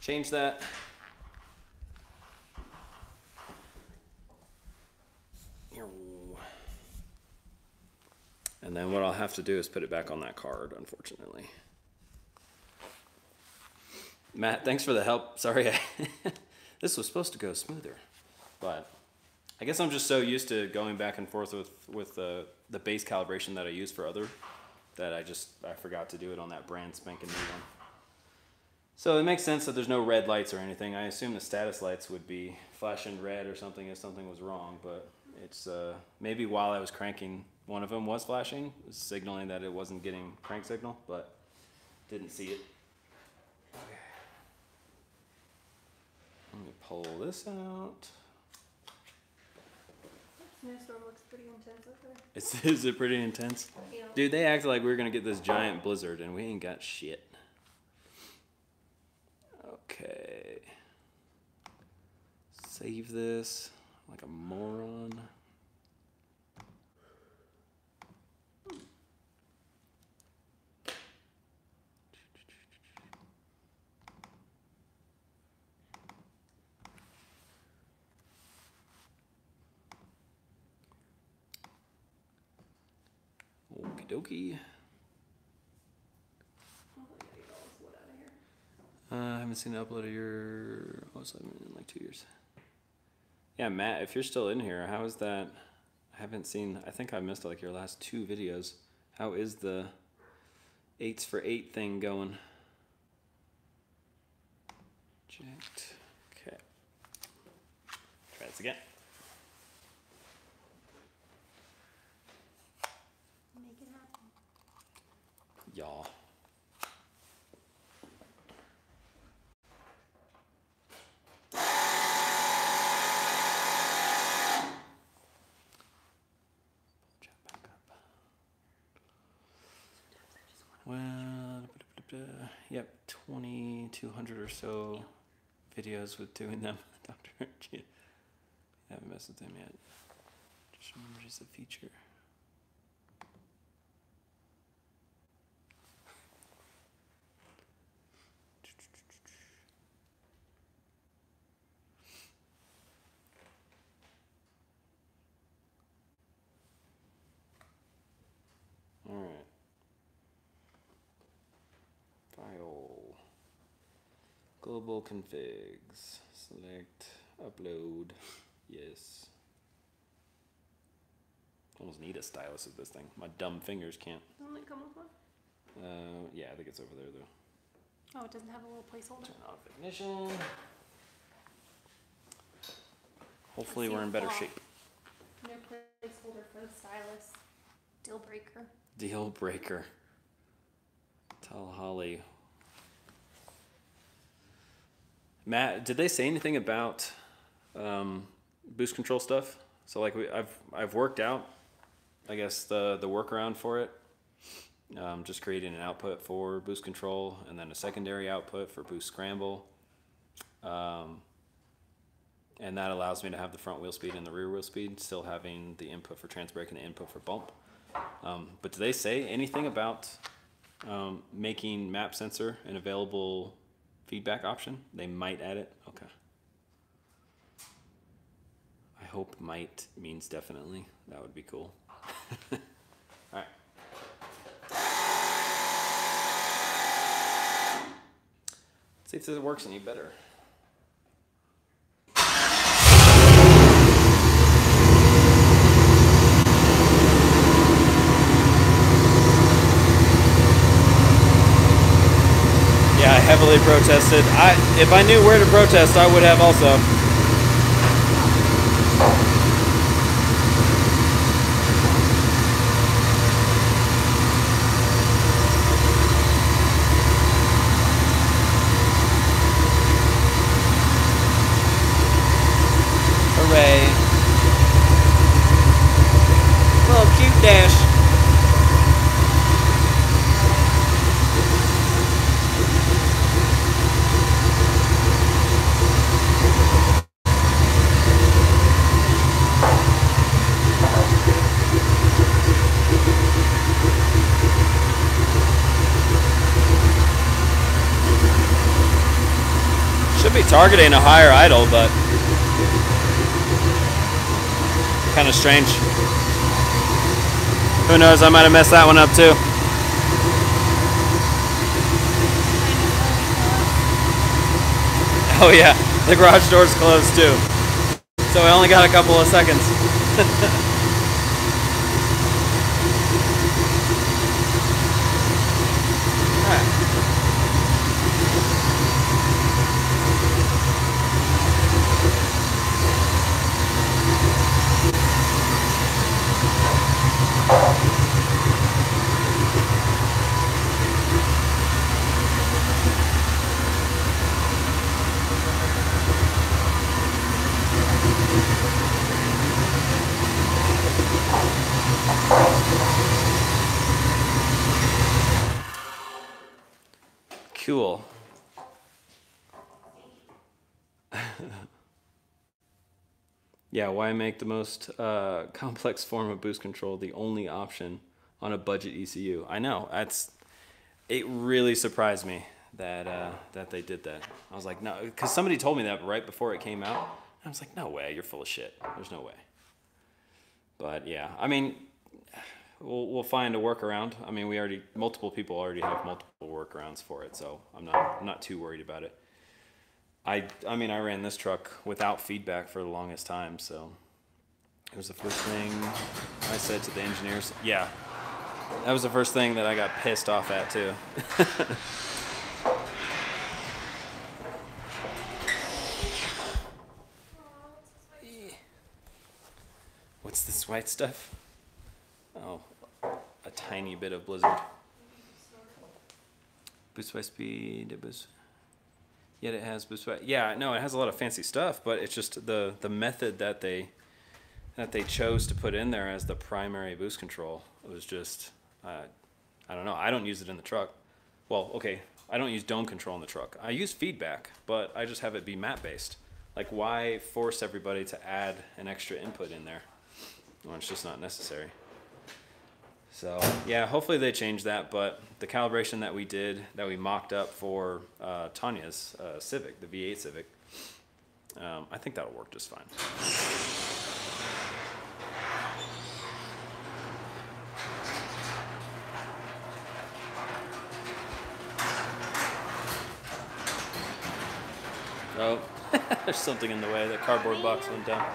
Change that. And then what I'll have to do is put it back on that card, unfortunately. Matt, thanks for the help. Sorry, this was supposed to go smoother, but I guess I'm just so used to going back and forth with the base calibration that I use for other that I forgot to do it on that brand spanking new one. So it makes sense that there's no red lights or anything. I assume the status lights would be flashing red or something if something was wrong, but it's maybe while I was cranking, one of them was flashing, signaling that it wasn't getting crank signal, but didn't see it. Okay. Let me pull this out. Snowstorm looks pretty intense up there. Is it pretty intense? Yeah. Dude, they acted like we were gonna get this giant blizzard and we ain't got shit. Okay. Save this like a moron. Okie dokie. I haven't seen an upload of your. Oh, so in like 2 years. Yeah, Matt, if you're still in here, how is that? I haven't seen. I think I missed like your last 2 videos. How is the 8s for 8 thing going? Checked. Okay. Try this again. Make it happen. Y'all. Well, yep, 2,200 or so videos with doing them. Dr. G. Haven't messed with them yet. Just remember just a feature. All right. File. Global configs. Select. Upload. Yes. Almost need a stylus of this thing. My dumb fingers can't. Doesn't it come with one? Yeah, I think it's over there though. Oh, it doesn't have a little placeholder? Turn off ignition. Hopefully we're in better shape. No placeholder for the stylus. Deal breaker. Deal breaker. Tell Holly. Matt, did they say anything about boost control stuff? So like I've worked out, I guess the workaround for it. Just creating an output for boost control and then a secondary output for boost scramble. And that allows me to have the front wheel speed and the rear wheel speed, still having the input for trans brake and the input for bump. But do they say anything about making map sensor an available feedback option? They might add it. Okay. I hope might means definitely. That would be cool. All right. Let's see if this works any better. heavily protested. If I knew where to protest, I would have also. Hooray. Little cute dash. Should be targeting a higher idle, but kind of strange. Who knows, I might have messed that one up too. Oh yeah, the garage door's closed too. So I only got a couple of seconds. Cool. Yeah, why make the most complex form of boost control the only option on a budget ECU? I know, it really surprised me that that they did that. I was like, no, because somebody told me that right before it came out. I was like, no way, you're full of shit. There's no way. But yeah, I mean, we'll find a workaround. I mean, multiple people already have multiple workarounds for it, so I'm not too worried about it. I mean, I ran this truck without feedback for the longest time, so it was the first thing I said to the engineers. Yeah, that was the first thing that I got pissed off at too. What's this white stuff? Oh, a tiny bit of blizzard. Boost by speed, boost. Yet it has boost by, yeah, no, it has a lot of fancy stuff, but it's just the method that they chose to put in there as the primary boost control. It was just, I don't know. I don't use it in the truck. Well, okay, I don't use dome control in the truck. I use feedback, but I just have it be map based. Like, why force everybody to add an extra input in there when it's just not necessary? So yeah, hopefully they change that, but the calibration that we mocked up for Tanya's Civic, the V8 Civic, I think that'll work just fine. Oh, there's something in the way. The cardboard box went down.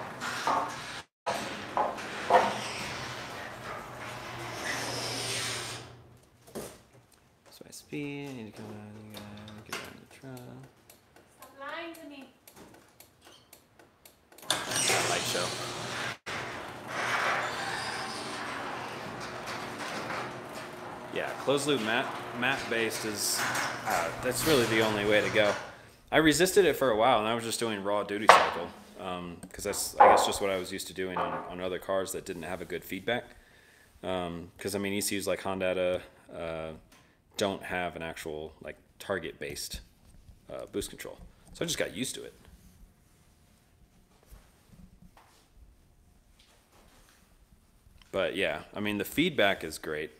Speed, I need to come out, get out of the truck. Stop lying to me. Light show. Yeah, closed loop map based is, that's really the only way to go. I resisted it for a while, and I was just doing raw duty cycle, because that's, I guess, just what I was used to doing on other cars that didn't have a good feedback. Because I mean, ECUs like Honda don't have an actual like target based boost control, so I just got used to it. But yeah, I mean, the feedback is great,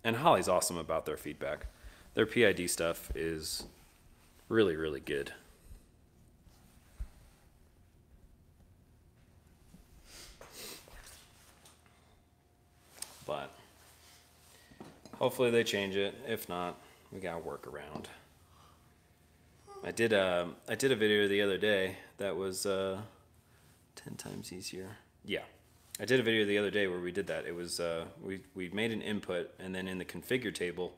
and Holly's awesome about their feedback. Their PID stuff is really, really good. But hopefully they change it. If not, we gotta work around. I did a video the other day that was 10 times easier. Yeah, I did a video the other day where we did that. It was we made an input, and then in the configure table,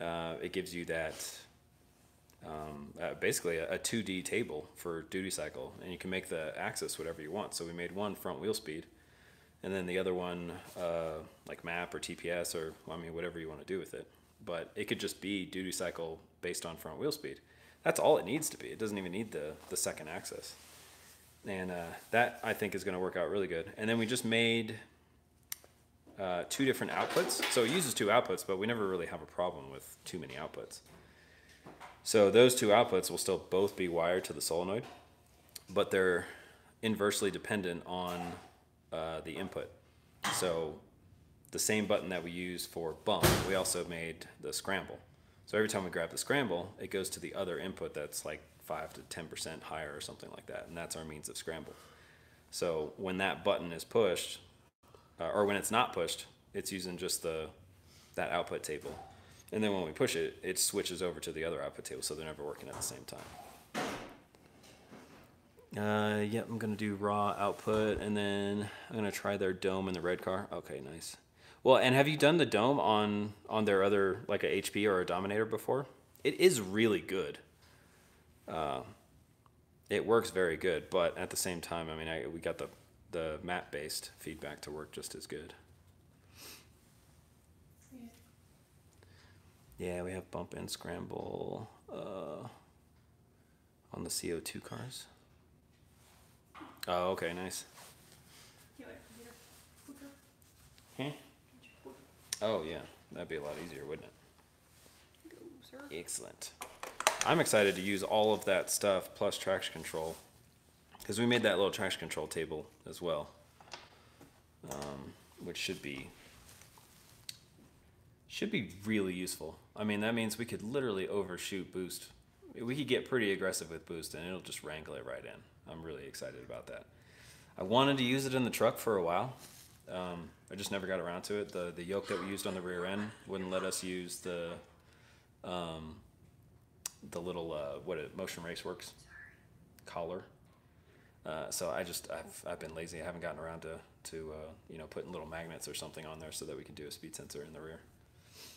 it gives you that basically a 2D table for duty cycle, and you can make the axis whatever you want. So we made one front wheel speed, and then the other one like map or TPS or I mean whatever you want to do with it. But it could just be duty cycle based on front wheel speed. That's all it needs to be. It doesn't even need the second axis. And that I think is going to work out really good. And then we just made 2 different outputs. So it uses 2 outputs, but we never really have a problem with too many outputs. So those 2 outputs will still both be wired to the solenoid, but they're inversely dependent on the input. So the same button that we use for bump, we also made the scramble. So every time we grab the scramble, it goes to the other input that's like 5 to 10% higher or something like that, and that's our means of scramble. So when that button is pushed, or when it's not pushed, it's using just that output table. And then when we push it, it switches over to the other output table, so they're never working at the same time. Yep, I'm gonna do raw output, and then I'm gonna try their dome in the red car. Okay, nice. Well, and have you done the dome on their other, like a HP or a Dominator before? It is really good. It works very good, but at the same time, I mean, we got the map-based feedback to work just as good. Yeah, we have bump and scramble on the CO2 cars. Oh, okay, nice. Hmm? Oh, yeah, that'd be a lot easier, wouldn't it? Go, sir. Excellent. I'm excited to use all of that stuff plus traction control, because we made that little traction control table as well, which should be really useful. I mean, that means we could literally overshoot boost. We could get pretty aggressive with boost, and it'll just wrangle it right in. I'm really excited about that. I wanted to use it in the truck for a while. I just never got around to it. The yoke that we used on the rear end wouldn't let us use the little Motion Race Works collar. So I've been lazy. I haven't gotten around to putting little magnets or something on there so that we can do a speed sensor in the rear.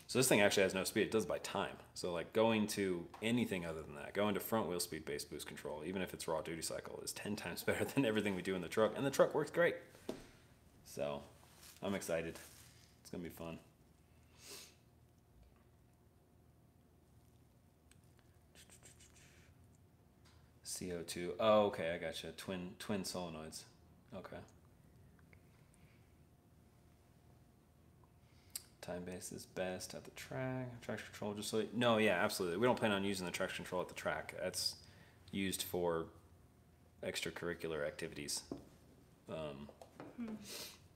So this thing actually has no speed. It does it by time. So like going to anything other than that, going to front wheel speed based boost control, even if it's raw duty cycle, is 10 times better than everything we do in the truck. And the truck works great. So I'm excited. It's gonna be fun. CO2. Oh, okay, I gotcha. Twin solenoids. Okay. Time base is best at the track. Traction control, just so no, yeah, absolutely. We don't plan on using the traction control at the track. That's used for extracurricular activities.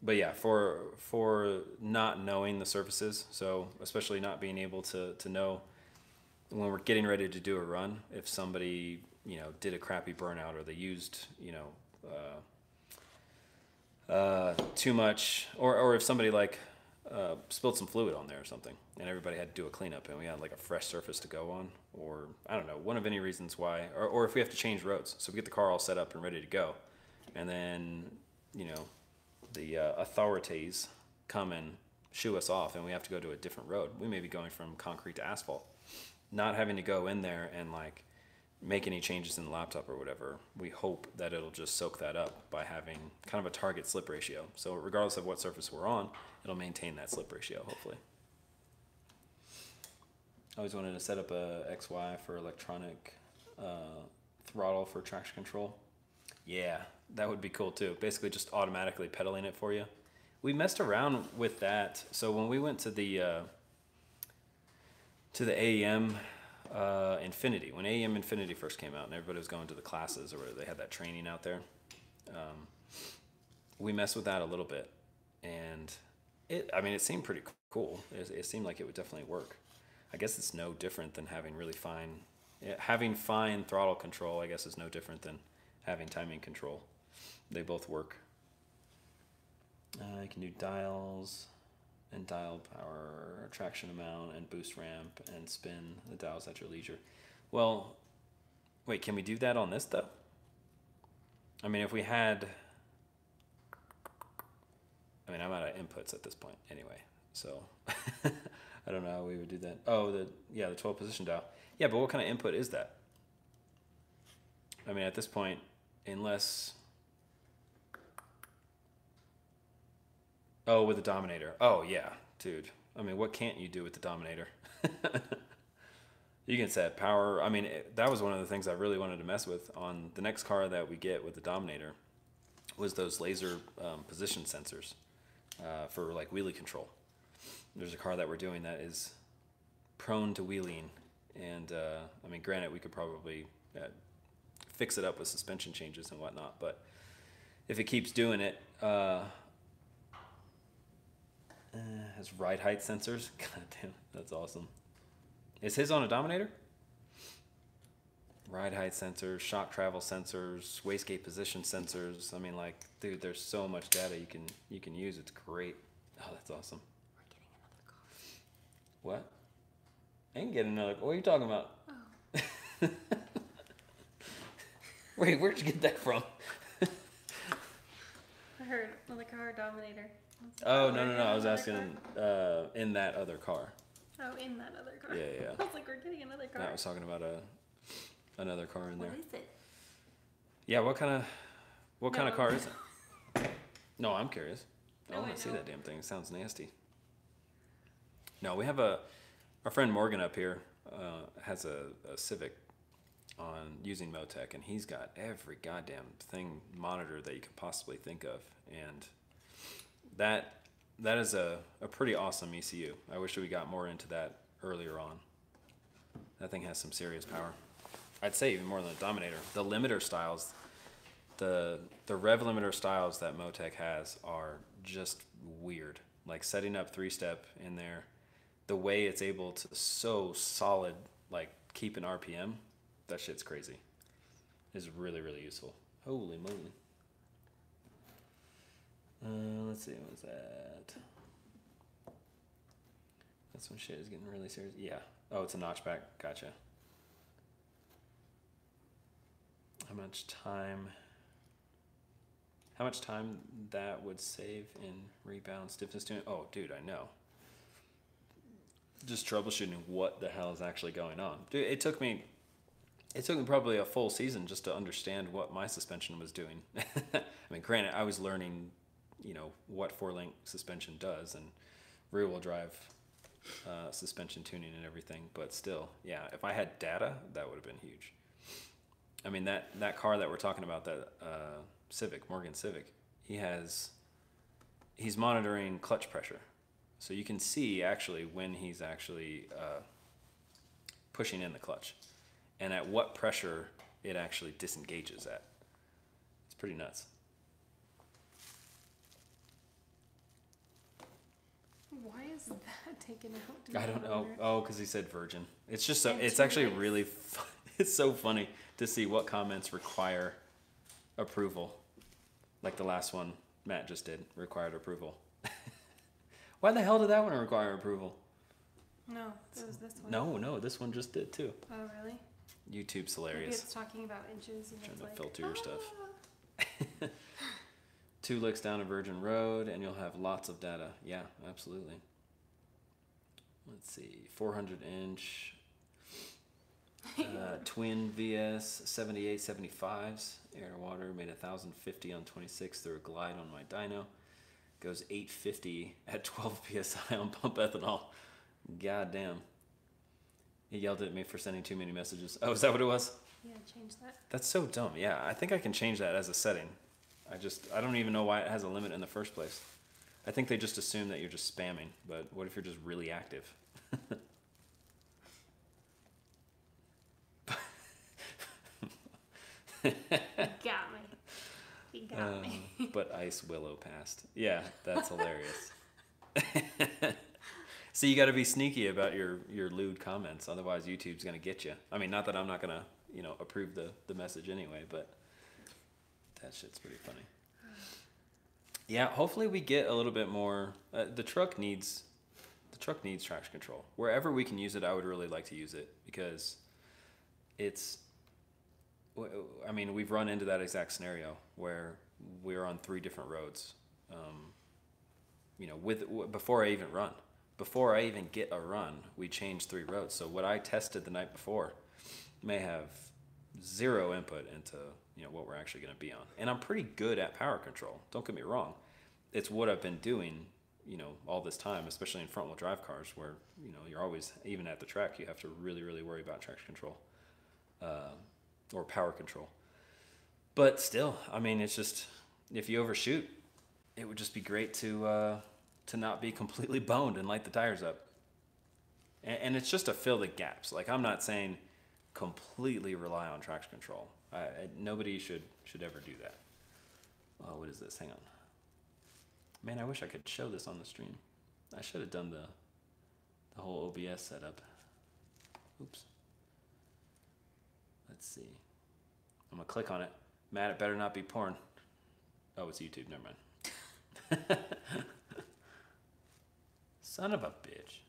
But yeah, for not knowing the surfaces, so especially not being able to know when we're getting ready to do a run, if somebody did a crappy burnout or they used too much, or if somebody spilled some fluid on there or something, and everybody had to do a cleanup, and we had like a fresh surface to go on, or I don't know, one of any reasons why, or if we have to change roads, so we get the car all set up and ready to go, and then the authorities come and shoo us off, and we have to go to a different road. We may be going from concrete to asphalt, not having to go in there and like make any changes in the laptop or whatever. We hope that it'll just soak that up by having kind of a target slip ratio. So regardless of what surface we're on, it'll maintain that slip ratio, hopefully. I always wanted to set up a XY for electronic throttle for traction control. Yeah, that would be cool too. Basically just automatically pedaling it for you. We messed around with that. So when we went to the AEM Infinity, when AEM Infinity first came out and everybody was going to the classes, or they had that training out there, we messed with that a little bit, and it seemed pretty cool. It seemed like it would definitely work. I guess it's no different than having fine throttle control. I guess is no different than having timing control. They both work. You can do dials and dial power, traction amount, and boost ramp, and spin the dials at your leisure. Well, wait, can we do that on this though? I mean, if we had, I'm out of inputs at this point anyway, so I don't know how we would do that. Oh, the 12 position dial. Yeah, but what kind of input is that? I mean, at this point, unless... Oh, with the Dominator. Oh, yeah, dude. I mean, what can't you do with the Dominator? You can set power. I mean, that was one of the things I really wanted to mess with on the next car that we get with the Dominator was those laser position sensors for like wheelie control. There's a car that we're doing that is prone to wheeling, and I mean, granted, we could probably fix it up with suspension changes and whatnot, but if it keeps doing it, has ride height sensors. God damn, that's awesome. Is his on a Dominator? Ride height sensors, shock travel sensors, wastegate position sensors. I mean, like, dude, there's so much data you can use. It's great. Oh, that's awesome. We're getting another car. What? I ain't getting another. What are you talking about? Oh. Wait, where'd you get that from? I heard another car Dominator. Oh, no. I was asking in that other car. Oh, in that other car. Yeah. I was like, we're getting another car. No, I was talking about another car in there. What is it? Yeah, what kind of car is it? No, I'm curious. I No, want I to see know. that damn thing. It sounds nasty. No, we have our friend Morgan up here has a Civic on using Motec, and he's got every goddamn thing monitored that you could possibly think of, and that is a pretty awesome ECU. I wish we got more into that earlier on. That thing has some serious power. I'd say even more than the Dominator. The limiter styles, the rev limiter styles that Motec has are just weird. Like setting up 3-step in there, the way it's able to so solid, like keep an RPM, that shit's crazy. It's really, really useful. Holy moly. Let's see, what was that? That's when shit is getting really serious. Yeah. Oh, it's a notchback. Gotcha. How much time that would save in rebound stiffness tuning? Oh, dude, I know. Just troubleshooting what the hell is actually going on. Dude, it took me probably a full season just to understand what my suspension was doing. I mean, granted, I was learning, what 4-link suspension does and rear-wheel drive suspension tuning and everything, but still, yeah, if I had data, that would have been huge. I mean, that car that we're talking about, that Civic, Morgan Civic, he's monitoring clutch pressure. So you can see actually when he's actually pushing in the clutch and at what pressure it actually disengages at. It's pretty nuts. Why is that taken out? I don't know. Oh, because he said virgin. It's just so, And it's two actually legs. really, it's so funny to see what comments require approval. Like the last one Matt just did, required approval. Why the hell did that one require approval? No, it was this one. No, this one just did too. Oh, really? YouTube's Maybe hilarious. it's talking about inches and Trying it's to like, filter your stuff. 2 licks down a virgin road and you'll have lots of data. Yeah, absolutely. Let's see, 400-inch twin VS 7875s, air to water, made 1,050 on 26 through a glide on my dyno. Goes 850 at 12 psi on pump ethanol. God damn. He yelled at me for sending too many messages. Oh, is that what it was? Yeah, change that. That's so dumb. Yeah, I think I can change that as a setting. I don't even know why it has a limit in the first place. I think they just assume that you're just spamming, but what if you're just really active? Got me. He got me. But Ice Willow passed. Yeah, that's hilarious. So you got to be sneaky about your lewd comments, otherwise YouTube's gonna get you. I mean, not that I'm not gonna approve the message anyway, but that shit's pretty funny. Yeah, hopefully we get a little bit more. The truck needs traction control. Wherever we can use it, I would really like to use it because it's. I mean, we've run into that exact scenario where we're on 3 different roads. Before I even run, before I even get a run, we change 3 roads. So what I tested the night before may have zero input into, you know, what we're actually going to be on. And I'm pretty good at power control. Don't get me wrong. It's what I've been doing, you know, all this time, especially in front wheel drive cars where, you know, you're always, even at the track, you have to really, really worry about traction control, or power control. But still, I mean, it's just, if you overshoot, it would just be great to not be completely boned and light the tires up. And it's just to fill the gaps. Like, I'm not saying completely rely on traction control. Nobody should ever do that. Oh, what is this? Hang on. Man, I wish I could show this on the stream. I should have done the whole OBS setup. Oops. Let's see. I'm gonna click on it. Matt, it better not be porn. Oh, it's YouTube. Never mind. Son of a bitch.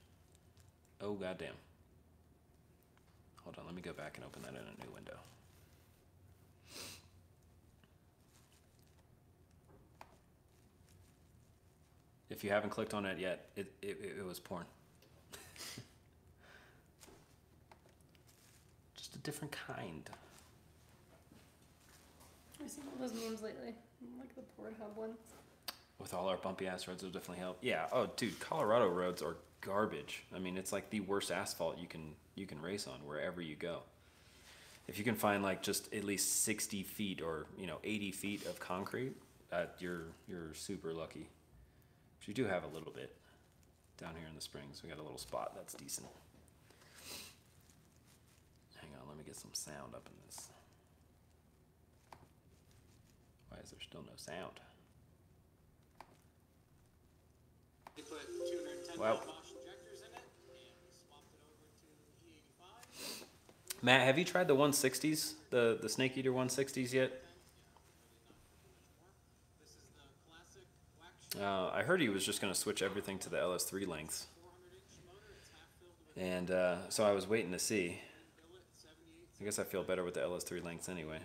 Oh, goddamn. Hold on, let me go back and open that in a new window. If you haven't clicked on it yet, it was porn. Just a different kind. I've seen all those memes lately, like the Pornhub ones. With all our bumpy ass roads, it'll definitely help. Yeah. Oh, dude, Colorado roads are garbage. I mean, it's like the worst asphalt you can race on wherever you go. If you can find like just at least 60 feet or, you know, 80 feet of concrete, you're super lucky. But you do have a little bit down here in the Springs. We got a little spot that's decent. Hang on, let me get some sound up in this. Why is there still no sound? They put 210 Wow. Bosch injectors in it, and we swapped it over to E85. Matt, have you tried the 160s, the Snake Eater 160s yet? This is the classic wax I heard he was just going to switch everything to the LS3 lengths. 400-inch motor. It's half filled with And so I was waiting to see. billet 78 I guess I feel better with the LS3 lengths anyway.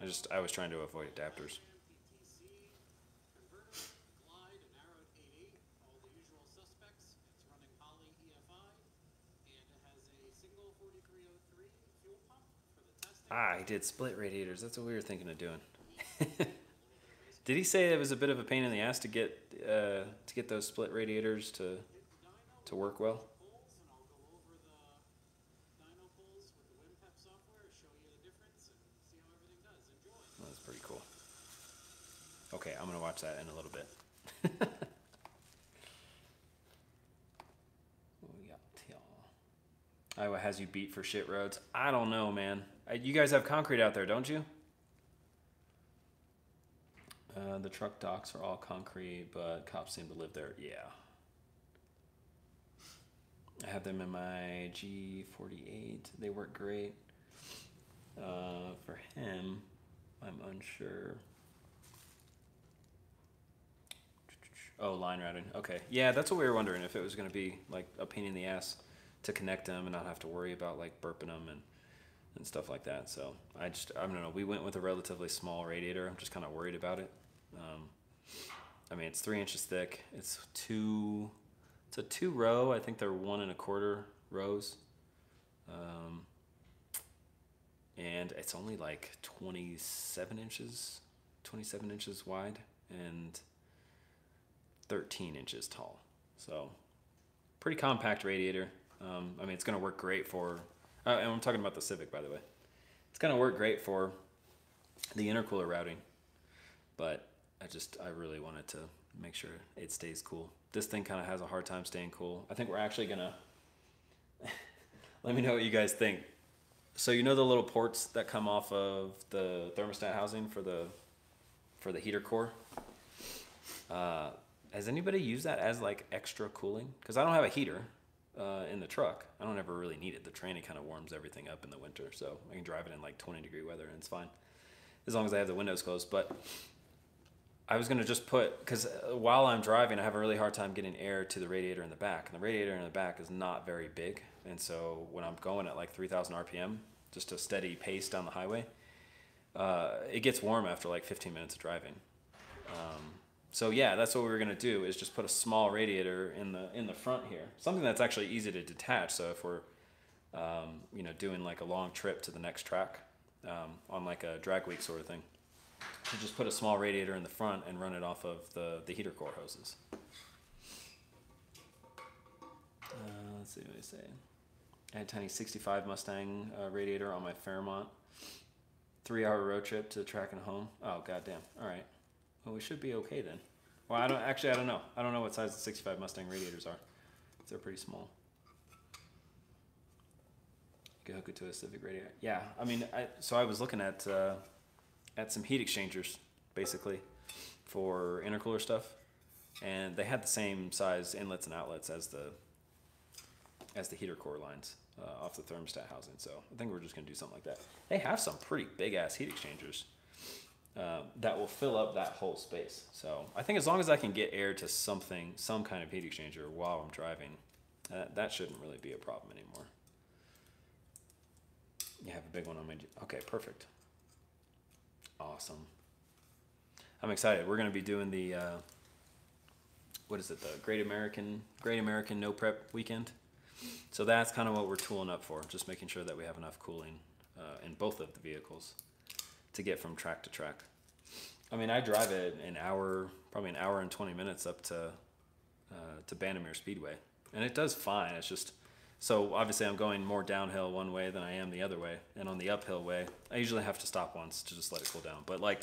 I was trying to avoid adapters. PTC, converter, glide, a narrowed 88, all the usual suspects. It's running poly EFI, and it has a single 4303 fuel pump for the testing. Ah, he did split radiators. That's what we were thinking of doing. Did he say it was a bit of a pain in the ass to get those split radiators to work well? Polls, and I'll go over the dyno polls with the WinPep software, show you the difference, and see how everything does. Enjoy. That's pretty cool. Okay, I'm gonna watch that in a little bit. What we got till? Iowa has you beat for shit roads. I don't know, man. You guys have concrete out there, don't you? The truck docks are all concrete, but cops seem to live there. Yeah. I have them in my G48. They work great. For him, I'm unsure. Oh, line routing. Okay. Yeah, that's what we were wondering, if it was going to be like a pain in the ass to connect them and not have to worry about like burping them and stuff like that. So I don't know. We went with a relatively small radiator. I'm just kind of worried about it. I mean, it's 3 inches thick. It's a 2-row. I think they're 1 1/4 rows. And it's only like 27 inches wide and 13 inches tall. So pretty compact radiator. I mean, it's going to work great for, and I'm talking about the Civic, by the way. It's going to work great for the intercooler routing, but I really wanted to make sure it stays cool. This thing kind of has a hard time staying cool. I think we're actually going to, let me know what you guys think. So you know the little ports that come off of the thermostat housing for the heater core? Has anybody used that as like extra cooling? Because I don't have a heater in the truck. I don't ever really need it. The tranny kind of warms everything up in the winter, so I can drive it in like 20-degree weather and it's fine, as long as I have the windows closed. But I was going to just put, because while I'm driving, I have a really hard time getting air to the radiator in the back. And the radiator in the back is not very big. And so when I'm going at like 3,000 RPM, just a steady pace down the highway, it gets warm after like 15 minutes of driving. So yeah, that's what we were gonna do, is just put a small radiator in the front here, something that's actually easy to detach. So if we're doing like a long trip to the next track, on like a drag week sort of thing, to just put a small radiator in the front and run it off of the heater core hoses. Let's see what they say. I had a tiny 65 Mustang radiator on my Fairmont. 3-hour road trip to the track and home. Oh, goddamn. All right. Well, we should be okay then. Well, I don't know. I don't know what size the 65 Mustang radiators are. They're pretty small. You can hook it to a Civic radiator. Yeah, I mean, I was looking at some heat exchangers, basically, for intercooler stuff, and they had the same size inlets and outlets as the heater core lines off the thermostat housing. So I think we're just gonna do something like that. They have some pretty big ass heat exchangers that will fill up that whole space. So I think as long as I can get air to some kind of heat exchanger while I'm driving, that shouldn't really be a problem anymore. You have a big one on my... Okay, perfect. Awesome. I'm excited. We're going to be doing the... what is it? The Great American No Prep Weekend. So that's kind of what we're tooling up for. Just making sure that we have enough cooling in both of the vehicles to get from track to track. I mean, I drive it probably an hour and 20 minutes up to Bandimere Speedway. And it does fine. It's just... So obviously I'm going more downhill one way than I am the other way. And on the uphill way, I usually have to stop once to just let it cool down. But like,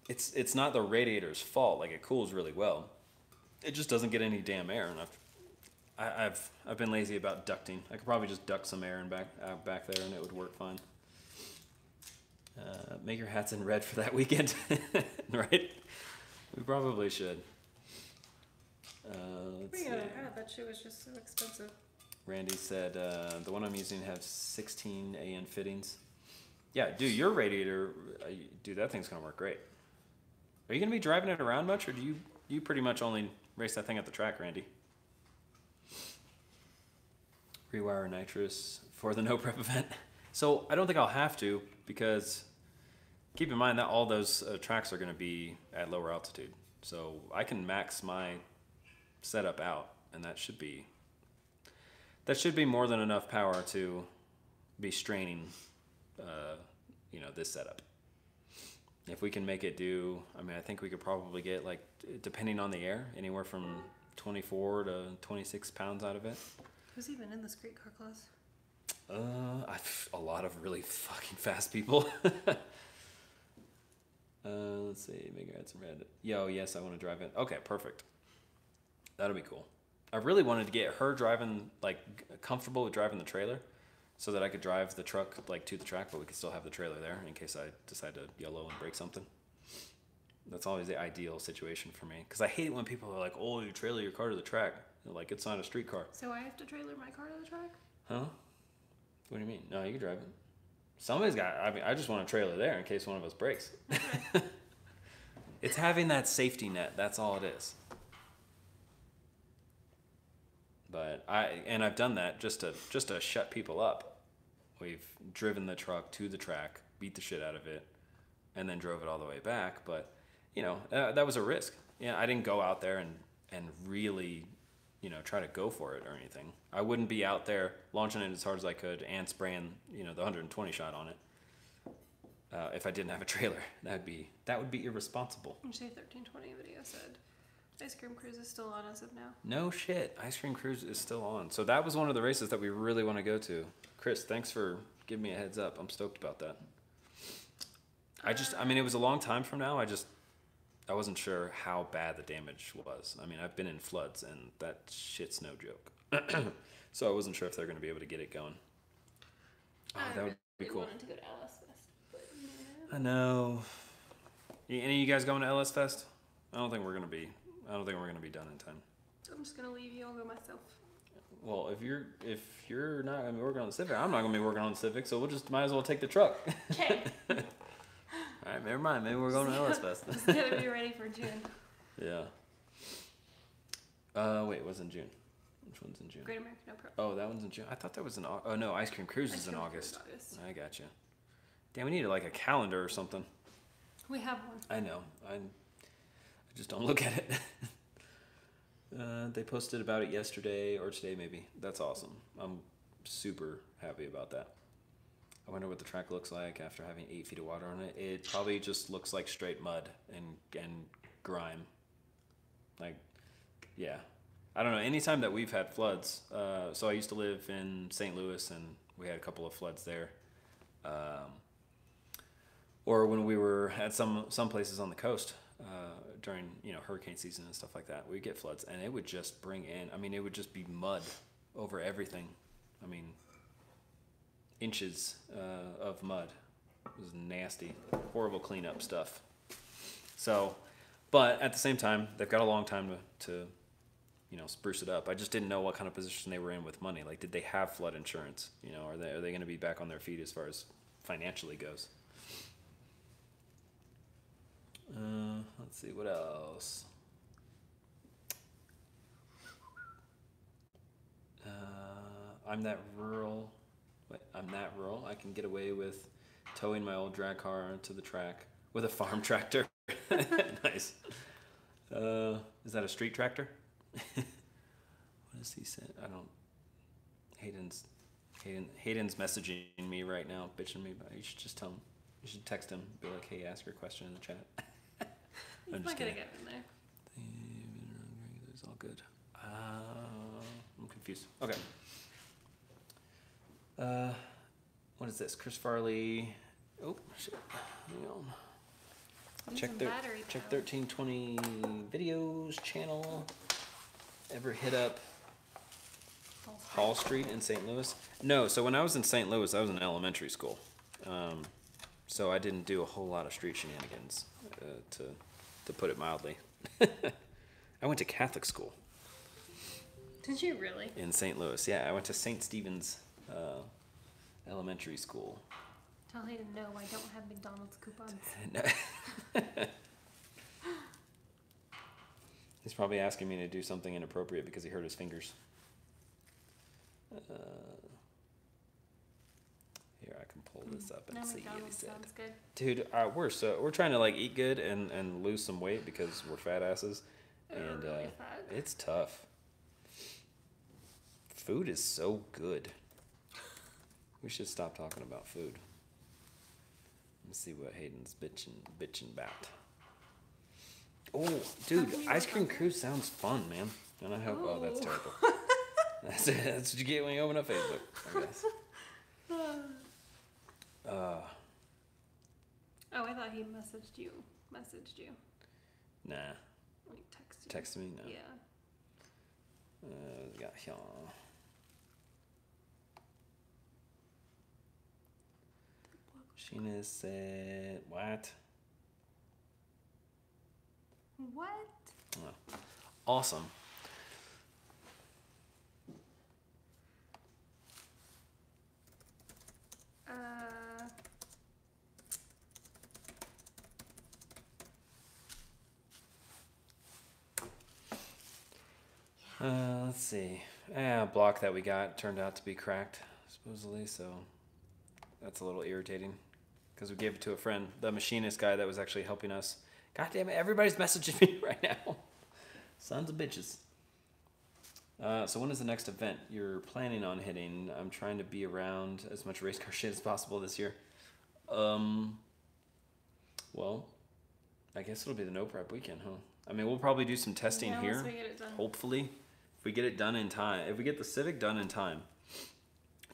it's not the radiator's fault. Like, it cools really well. It just doesn't get any damn air. And I've been lazy about ducting. I could probably just duct some air in back there and it would work fine. Make your hats in red for that weekend, right? We probably should. Let's see. That shit was just so expensive. Randy said, the one I'm using has 16 AN fittings. Yeah, dude, your radiator, dude, that thing's going to work great. Are you going to be driving it around much, or do you pretty much only race that thing at the track, Randy? Rewire nitrous for the no prep event. So I don't think I'll have to, because keep in mind that all those tracks are going to be at lower altitude. So I can max my setup out, and that should be more than enough power to be straining, this setup. If we can make it do, I mean, I think we could probably get, like, depending on the air, anywhere from 24 to 26 pounds out of it. Who's even in the street car class? A lot of really fucking fast people. Let's see, make her add some red. Yo, yes, I want to drive it. Okay, perfect. That'll be cool. I really wanted to get her driving, like, comfortable with driving the trailer, so that I could drive the truck, like, to the track, but we could still have the trailer there in case I decide to yellow and break something. That's always the ideal situation for me, because I hate when people are like, "Oh, you trailer your car to the track." They're like, it's not a street car. So I have to trailer my car to the track? Huh? What do you mean? No, you can drive it. Somebody's got. I mean, I just want a trailer there in case one of us breaks. Okay. It's having that safety net. That's all it is. But I've done that just to shut people up. We've driven the truck to the track, beat the shit out of it, and then drove it all the way back. But that was a risk. Yeah, I didn't go out there and really, try to go for it or anything. I wouldn't be out there launching it as hard as I could and spraying the 120 shot on it if I didn't have a trailer. That would be irresponsible. You say 1320 video said Ice Cream Cruise is still on as of now. No shit. Ice Cream Cruise is still on. So that was one of the races that we really want to go to. Chris, thanks for giving me a heads up. I'm stoked about that. It was a long time from now. I wasn't sure how bad the damage was. I mean, I've been in floods, and that shit's no joke. So I wasn't sure if they're going to be able to get it going. Oh, that would be cool. I wanted to go to LS Fest, but I know. Any of you guys going to LS Fest? I don't think we're going to be done in time. I'm just gonna leave you. I'll go myself. Well, if you're not gonna be working on the Civic, I'm not gonna be working on the Civic, so might as well take the truck. Okay. All right, never mind. Maybe we're going to LS Fest. Just gotta be ready for June. Yeah. Wait, what's in June? Which one's in June? Great American No Pro. Oh, that one's in June. I thought that was in August. Oh no, Ice Cream Cruise is in August. I gotcha. Damn, we need like a calendar or something. We have one. I know. I Just don't look at it. They posted about it yesterday or today maybe. That's awesome. I'm super happy about that. I wonder what the track looks like after having 8 feet of water on it. It probably just looks like straight mud and grime. Like, yeah. I don't know. Anytime that we've had floods, so I used to live in St. Louis, and we had a couple of floods there. Or when we were at some places on the coast during hurricane season and stuff like that, we'd get floods, and it would just bring in. I mean, it would just be mud over everything. I mean, inches of mud. It was nasty, horrible cleanup stuff. So, but at the same time, they've got a long time to spruce it up. I just didn't know what kind of position they were in with money. Like, did they have flood insurance? Are they going to be back on their feet as far as financially goes? Let's see what else. I'm that rural. I can get away with towing my old drag car to the track with a farm tractor. Nice. Is that a street tractor? What does he say? I don't. Hayden's messaging me right now, bitching me. But you should just tell him. You should text him. Be like, hey, ask your question in the chat. He's not gonna get in there. It's all good. I'm confused. Okay. What is this? Chris Farley. Oh shit. Hang on. Check 1320 videos channel. Ever hit up Hall Street in St. Louis? No. So when I was in St. Louis, I was in elementary school. So I didn't do a whole lot of street shenanigans, to put it mildly. I went to Catholic school. Did you really? In St. Louis, yeah. I went to St. Stephen's Elementary School. Tell Hayden no, I don't have McDonald's coupons. He's probably asking me to do something inappropriate because he hurt his fingers. Here, I can pull this up and see what he said. Sounds good. Dude, we're trying to like eat good and lose some weight because we're fat asses, and really fat. It's tough. Food is so good. We should stop talking about food. Let's see what Hayden's bitching about. Oh, dude, Ice Cream Cruise sounds fun, man. And I hope. Oh, that's terrible. That's what you get when you open up Facebook, I guess. Oh, I thought he messaged you. Nah. Like texted you. Text me? No. Yeah. Got here. Sheena said, what? What? Oh, awesome. Let's see. Block that we got turned out to be cracked, supposedly, so that's a little irritating because we gave it to a friend, the machinist guy that was actually helping us. God damn it, everybody's messaging me right now. Sons of bitches. So when is the next event you're planning on hitting? I'm trying to be around as much race car shit as possible this year. Well, I guess it'll be the no prep weekend, huh? I mean, we'll probably do some testing here. Once we get it done. Hopefully. If we get it done in time, if we get the Civic done in time,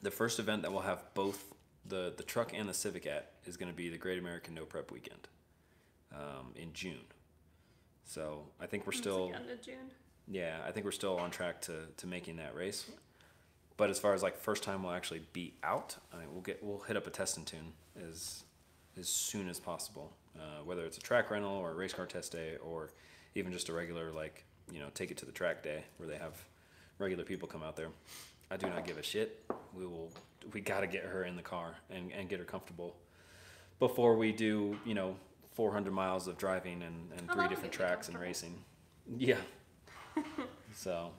the first event that we'll have both the truck and the Civic at is going to be the Great American No Prep Weekend in June. So I think we're still... It's like end of June. Yeah, I think we're still on track to making that race. But as far as like first time we'll actually be out, I mean, we'll hit up a test and tune as soon as possible. Whether it's a track rental or a race car test day or even just a regular take it to the track day where they have regular people come out there. I do not give a shit. We got to get her in the car and get her comfortable before we do 400 miles of driving and 3 different tracks and racing. Yeah. So,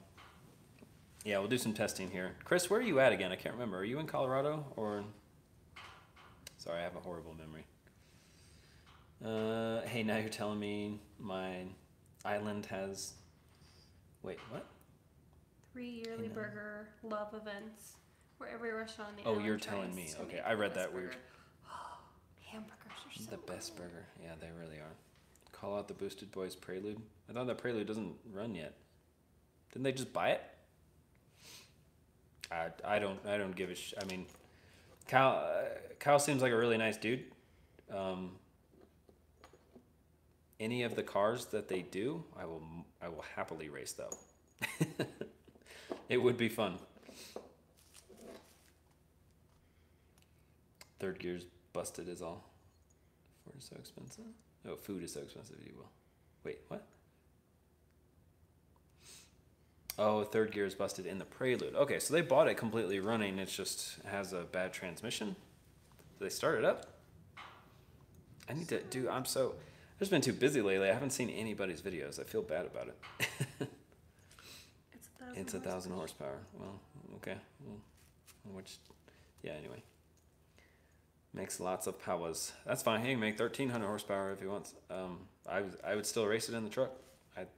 yeah, we'll do some testing here. Chris, where are you at again? I can't remember. Are you in Colorado or? Sorry, I have a horrible memory. Hey, now you're telling me my Island has. Wait, what? 3 yearly Hang on. burger love events where every restaurant on the Oh, island you're tries telling me. to Okay, make I the read best that weird. burger. Hamburgers are so The best good. burger. Yeah, they really are. Call out the Boosted Boys Prelude. I thought that Prelude doesn't run yet. Didn't they just buy it? I don't give a I mean, Kyle seems like a really nice dude. Any of the cars that they do, I will happily race though. It would be fun. Third gear's busted is all. Ford is so expensive. Oh, food is so expensive, you will. Wait, what? Oh, third gear is busted in the Prelude. Okay, so they bought it completely running. It just has a bad transmission. Did they start it up? I need to do. I've just been too busy lately. I haven't seen anybody's videos. I feel bad about it. It's 1,000 horsepower. Well, okay. Well, yeah. Anyway, makes lots of powers. That's fine. He can make 1,300 horsepower if he wants. I would still race it in the truck.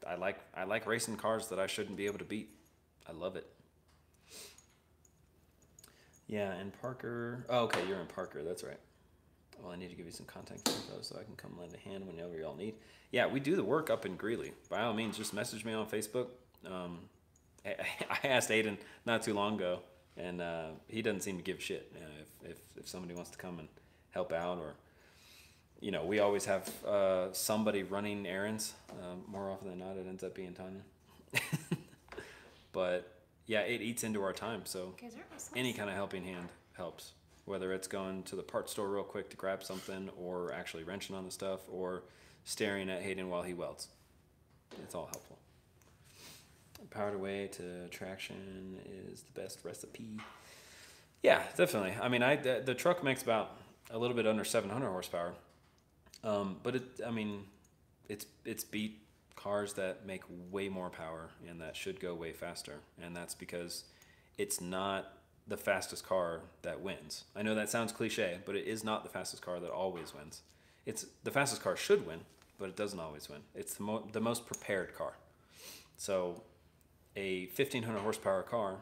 I like racing cars that I shouldn't be able to beat. I love it. Yeah, and Parker. Oh, okay, you're in Parker. That's right. Well, I need to give you some contact info so I can come lend a hand whenever y'all need. Yeah, we do the work up in Greeley. By all means, just message me on Facebook. I asked Aiden not too long ago, and he doesn't seem to give a shit. If somebody wants to come and help out, or we always have somebody running errands. More often than not, it ends up being Tanya. But yeah, it eats into our time, so any kind of helping hand helps. Whether it's going to the parts store real quick to grab something, or actually wrenching on the stuff, or staring at Hayden while he welds. It's all helpful. Powered away to traction is the best recipe. Yeah, definitely. I mean, the truck makes about a little bit under 700 horsepower. But it's beat cars that make way more power and that should go way faster. And that's because it's not the fastest car that wins. I know that sounds cliche, but it is not the fastest car that always wins. It's the fastest car should win, but it doesn't always win. It's the most prepared car. So a 1,500 horsepower car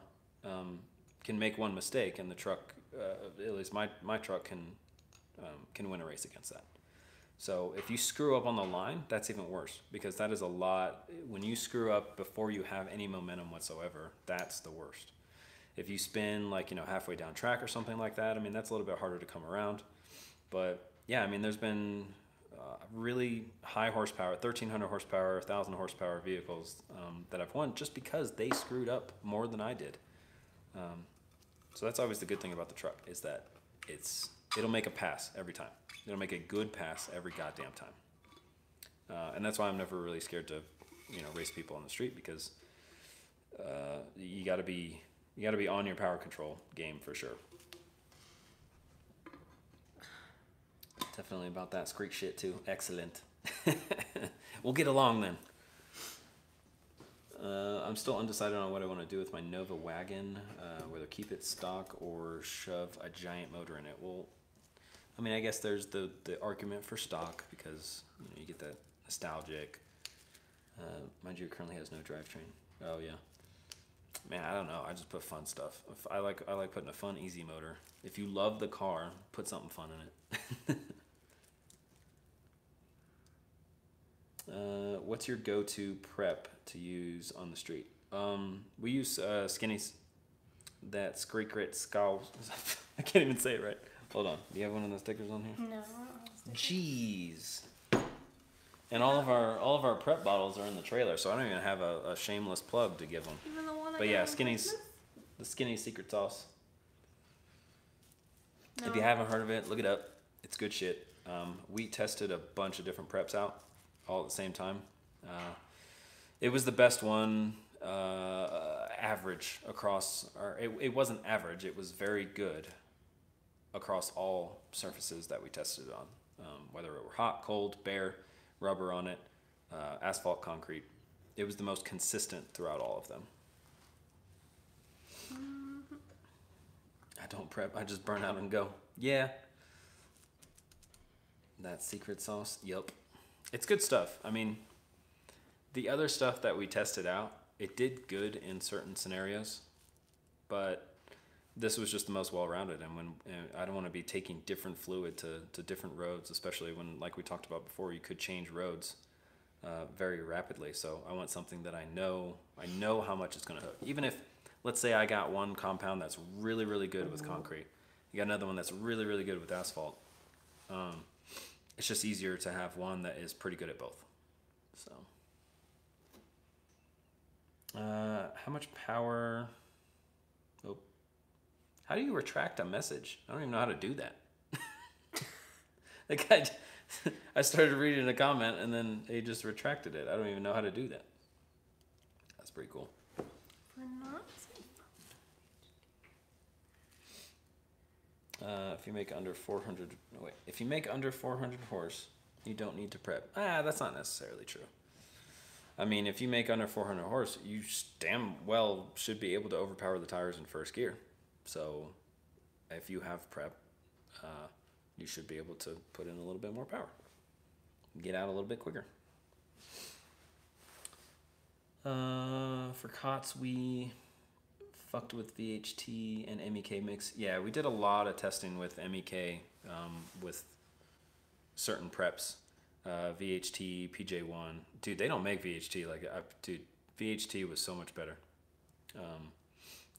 can make one mistake, and the truck, at least my truck, can win a race against that. So if you screw up on the line, that's even worse, because that is a lot. When you screw up before you have any momentum whatsoever, that's the worst. If you spin halfway down track or something like that, I mean, that's a little bit harder to come around. But yeah, I mean, there's been really high horsepower, 1,300 horsepower, 1,000 horsepower vehicles that I've won just because they screwed up more than I did. So that's always the good thing about the truck, is that it'll make a pass every time. It'll make a good pass every goddamn time. And that's why I'm never really scared to, race people on the street, because you got to be on your power control game for sure. Definitely about that squeak shit too. Excellent. We'll get along then. I'm still undecided on what I want to do with my Nova wagon, whether keep it stock or shove a giant motor in it. Well, I mean, I guess there's the argument for stock, because you get that nostalgic. Mind you, it currently has no drivetrain. Oh yeah. Man, I don't know. I just put fun stuff. I like putting a fun, easy motor. If you love the car, put something fun in it. What's your go-to prep to use on the street? We use Skinny's, that Screekrit Scowl. I can't even say it right. Hold on. Do you have one of those stickers on here? No, I don't have stickers. Jeez. And all of our prep bottles are in the trailer, so I don't even have a shameless plug to give them. Even the one I But got yeah, on Skinny's, Christmas? the Skinny's secret sauce. No. If you haven't heard of it, look it up. It's good shit. We tested a bunch of different preps out all at the same time. It was the best one, average across, or it wasn't average, it was very good across all surfaces that we tested it on. Whether it were hot, cold, bare, rubber on it, asphalt, concrete. It was the most consistent throughout all of them. I don't prep, I just burn out and go. Yeah. That secret sauce, yup. It's good stuff. I mean, The other stuff that we tested out, it did good in certain scenarios, but this was just the most well-rounded. And I don't want to be taking different fluid to different roads, especially when, like we talked about before, you could change roads very rapidly. So I want something that I know how much it's going to hook. Even if, let's say I got one compound that's really, really good with concrete. You got another one that's really, really good with asphalt. It's just easier to have one that is pretty good at both. So, how much power? Oh, how do you retract a message? I don't even know how to do that. Like I started reading a comment and then he just retracted it. I don't even know how to do that. That's pretty cool. We're not. If you make under 400, no, wait. If you make under 400 horse, you don't need to prep. That's not necessarily true. I mean, if you make under 400 horse, you damn well should be able to overpower the tires in first gear. So, if you have prep, you should be able to put in a little bit more power. Get out a little bit quicker. For COTS, we fucked with VHT and MEK mix. Yeah, we did a lot of testing with MEK with certain preps. VHT, PJ1. Dude, they don't make VHT. Dude, VHT was so much better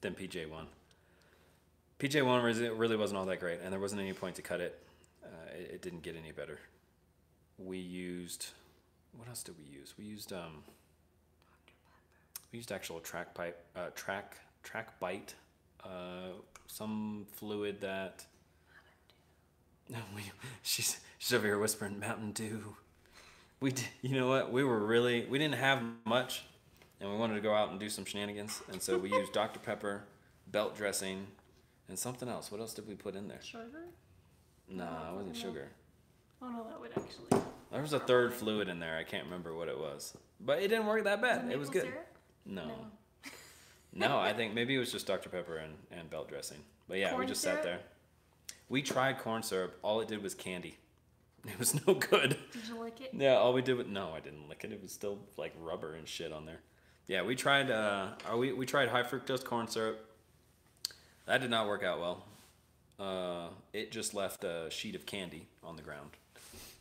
than PJ1. PJ1 really wasn't all that great, and there wasn't any point to cut it. It didn't get any better. We used... What else did we use? We used actual track bite, some fluid that she's over here whispering Mountain Dew. You know what? We didn't have much, and we wanted to go out and do some shenanigans, and so we used Dr. Pepper, belt dressing, and something else. What else did we put in there? Sugar? Nah, it wasn't sugar. Oh no, that would actually. There was a third fluid in there. I can't remember what it was, but it didn't work that bad. It was good. Syrup? No. No, I think maybe it was just Dr. Pepper and belt dressing. But yeah, Corn we just syrup? sat there. We tried corn syrup. All it did was candy. It was no good. Did you lick it? Yeah, all we did was... No, I didn't lick it. It was still like rubber and shit on there. Yeah, we tried we tried high fructose corn syrup. That did not work out well. It just left a sheet of candy on the ground.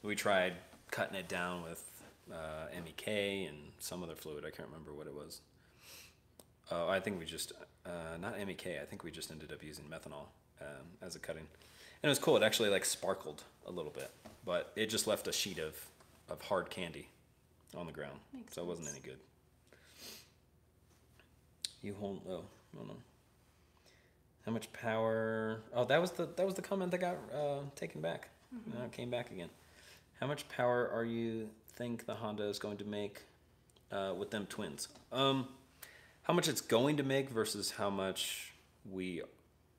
We tried cutting it down with MEK and some other fluid. I can't remember what it was. I think we just, not MEK, I think we just ended up using methanol as a cutting. And it was cool. It actually like sparkled a little bit, but it just left a sheet of hard candy on the ground. Makes So it wasn't sense. any good. You hold, oh, no. How much power? Oh, that was the comment that got taken back. It came back again. How much power are you think the Honda is going to make with them twins? How much it's going to make versus how much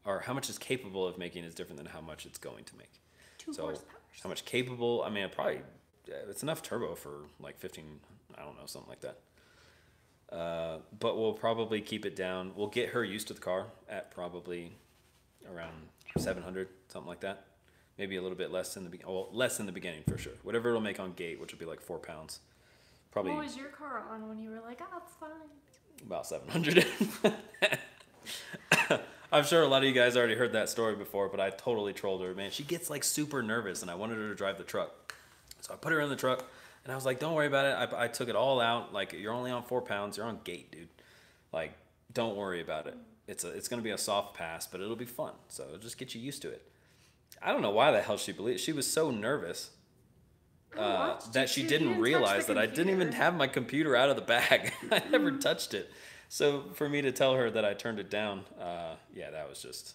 how much it's capable of making is different than how much it's going to make. 2 So horsepower. how much capable? I mean, it's enough turbo for like 15. I don't know, something like that. But we'll probably keep it down. We'll get her used to the car at probably around 700, something like that. Maybe a little bit less in the less in the beginning for sure. Whatever it'll make on gate, which will be like 4 pounds. Probably What was your car on when you were like, it's fine? about 700. I'm sure a lot of you guys already heard that story before, but I totally trolled her, man. She gets like super nervous, and I wanted her to drive the truck. So I put her in the truck, and I was like, don't worry about it. I took it all out. Like, you're only on 4 pounds. You're on gate, dude. Like, don't worry about it. It's going to be a soft pass, but it'll be fun. So it'll just get you used to it. I don't know why the hell she believed. She was so nervous that she didn't realize that I didn't even have my computer out of the bag. I never touched it. So for me to tell her that I turned it down, that was just,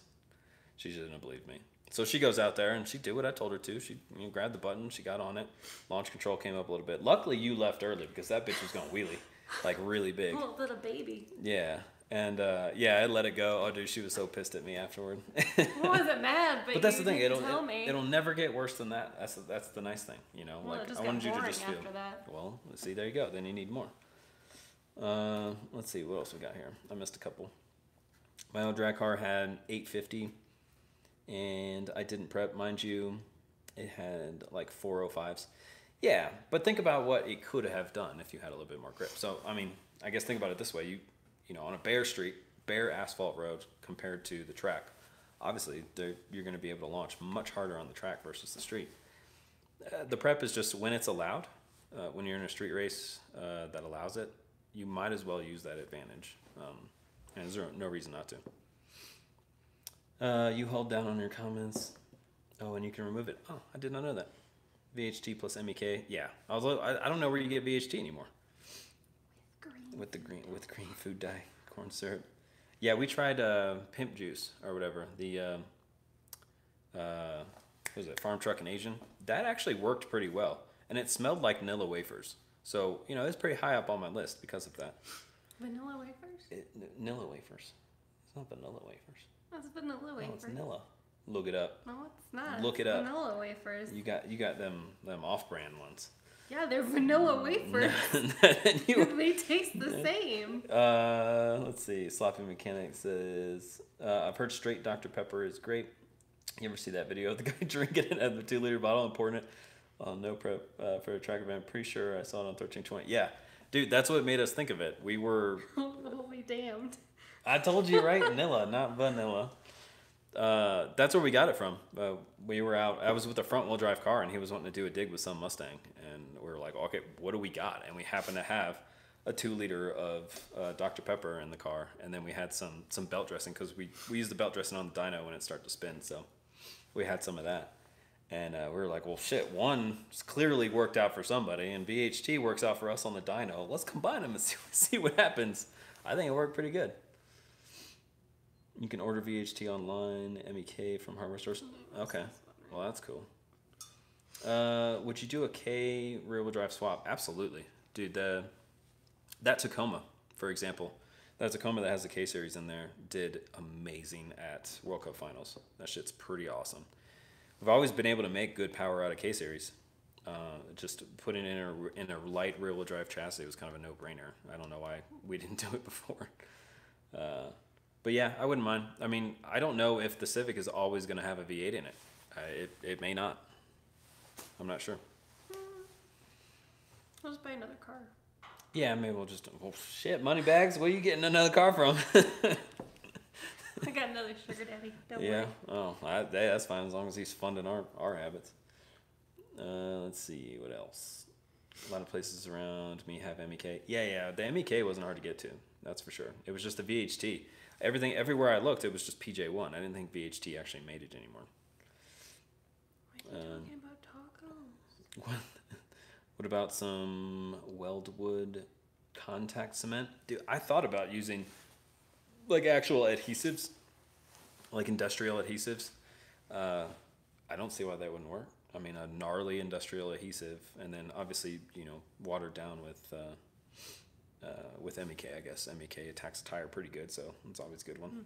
she didn't have believed me. So she goes out there and she did what I told her to. She grabbed the button, she got on it. Launch control came up a little bit. Luckily you left early because that bitch was going wheelie, like really big. A little baby. Yeah. And I let it go. Oh, dude, she was so pissed at me afterward. I wasn't mad, but that's the thing. didn't tell me. It'll never get worse than that. That's the nice thing, you know. Well, like it just I got wanted you to boring just feel. after that. Well, see, there you go. Then you need more. Let's see what else we got here. I missed a couple. My old drag car had 850, and I didn't prep, mind you. It had like 405s. Yeah, but think about what it could have done if you had a little bit more grip. So, I mean, I guess think about it this way: you know, on a bare street, bare asphalt road compared to the track, obviously you're going to be able to launch much harder on the track versus the street. The prep is just when it's allowed. When you're in a street race that allows it, you might as well use that advantage. And there's no reason not to. You hold down on your comments. Oh, and you can remove it. Oh, I did not know that. VHT plus MEK. Yeah, I don't know where you get VHT anymore. With green food dye, corn syrup. Yeah, we tried pimp juice or whatever. The what was it, farm truck and Asian? That actually worked pretty well, and it smelled like vanilla wafers. So you know, it's pretty high up on my list because of that. Vanilla wafers? Vanilla wafers. It's not vanilla wafers. That's vanilla wafers. No, it's vanilla. Look it up. No, it's not. Look it up. Vanilla wafers. You got them off-brand ones. Yeah, they're vanilla wafers. They taste the same. Let's see. Sloppy Mechanic says, I've heard straight Dr. Pepper is great. You ever see that video of the guy drinking it out of the 2-liter bottle and pouring it on no prep for a track event? Pretty sure I saw it on 1320. Yeah, dude, that's what made us think of it. We were... Holy damned. I told you, right? Vanilla, not vanilla. That's where we got it from. We were out. I was with a front-wheel drive car, and he was wanting to do a dig with some Mustang, and we were like, okay, what do we got? And we happened to have a 2-liter of Dr. Pepper in the car, and then we had some belt dressing because we used the belt dressing on the dyno when it started to spin, so we had some of that. And we were like, well, shit, one clearly worked out for somebody, and BHT works out for us on the dyno. Let's combine them and see what happens. I think it worked pretty good. You can order VHT online, MEK from hardware stores. Okay, well that's cool. Would you do a K rear-wheel drive swap? Absolutely, dude. That Tacoma, for example, that Tacoma that has the K series in there did amazing at World Cup finals. That shit's pretty awesome. We've always been able to make good power out of K series. Just putting it in a light rear-wheel drive chassis was kind of a no-brainer. I don't know why we didn't do it before. But yeah, I wouldn't mind. I mean, I don't know if the Civic is always going to have a V8 in it. It may not. I'm not sure. I'll just buy another car. Yeah, maybe we'll just... Well, shit, money bags? Where are you getting another car from? I got another sugar daddy. Don't yeah. worry. Oh, that's fine as long as he's funding our habits. Let's see, what else? A lot of places around me have MEK. Yeah, the MEK wasn't hard to get to. That's for sure. It was just the VHT. Everywhere I looked, it was just PJ1. I didn't think VHT actually made it anymore. Why are you talking about tacos? What about some Weldwood contact cement? Dude, I thought about using like actual adhesives, like industrial adhesives. I don't see why that wouldn't work. I mean, a gnarly industrial adhesive, and then obviously, watered down with MEK, I guess. MEK attacks the tire pretty good, so it's always a good one.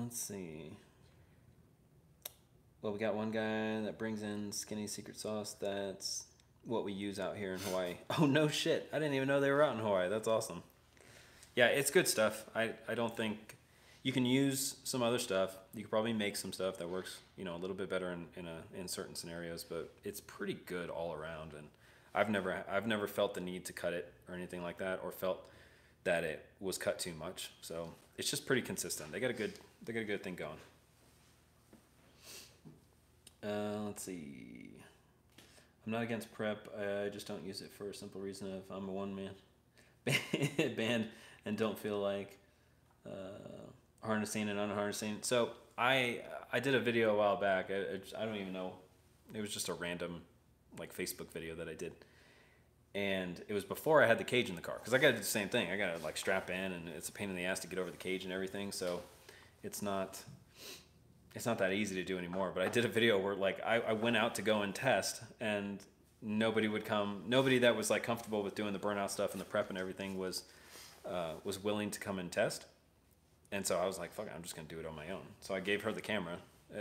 Let's see. Well, we got one guy that brings in skinny secret sauce. That's what we use out here in Hawaii. Oh, no shit. I didn't even know they were out in Hawaii. That's awesome. Yeah, it's good stuff. I don't think... You can use some other stuff. You could probably make some stuff that works, a little bit better in certain scenarios, but it's pretty good all around. And I've never felt the need to cut it or anything like that, or felt that it was cut too much. So it's just pretty consistent. They got a good thing going. Let's see. I'm not against prep. I just don't use it for a simple reason of I'm a one-man band and don't feel like harnessing and unharnessing. So I did a video a while back. I don't even know. It was just a random Facebook video that I did. And it was before I had the cage in the car. Because I got to do the same thing. I got to strap in, and it's a pain in the ass to get over the cage and everything. So it's not that easy to do anymore. But I did a video where I went out to go and test, and nobody would come. Nobody that was comfortable with doing the burnout stuff and the prep and everything was willing to come and test. And so I was like, fuck it, I'm just going to do it on my own. So I gave her the camera.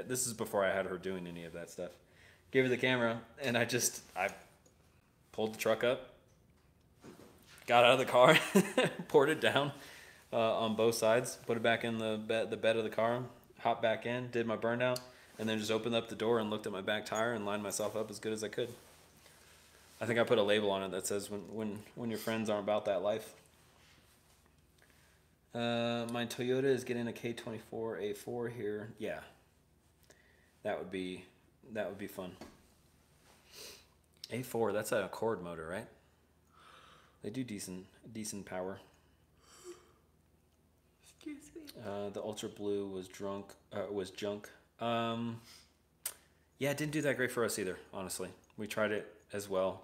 This is before I had her doing any of that stuff. Gave her the camera, and I pulled the truck up, got out of the car, poured it down on both sides, put it back in the bed of the car, hopped back in, did my burnout, and then just opened up the door and looked at my back tire and lined myself up as good as I could. I think I put a label on it that says when your friends aren't about that life. My Toyota is getting a K24 A4 here. Yeah, that would be fun. A4, that's an Accord motor, right? They do decent power. Excuse me. The Ultra Blue was junk. Yeah, it didn't do that great for us either, honestly. We tried it as well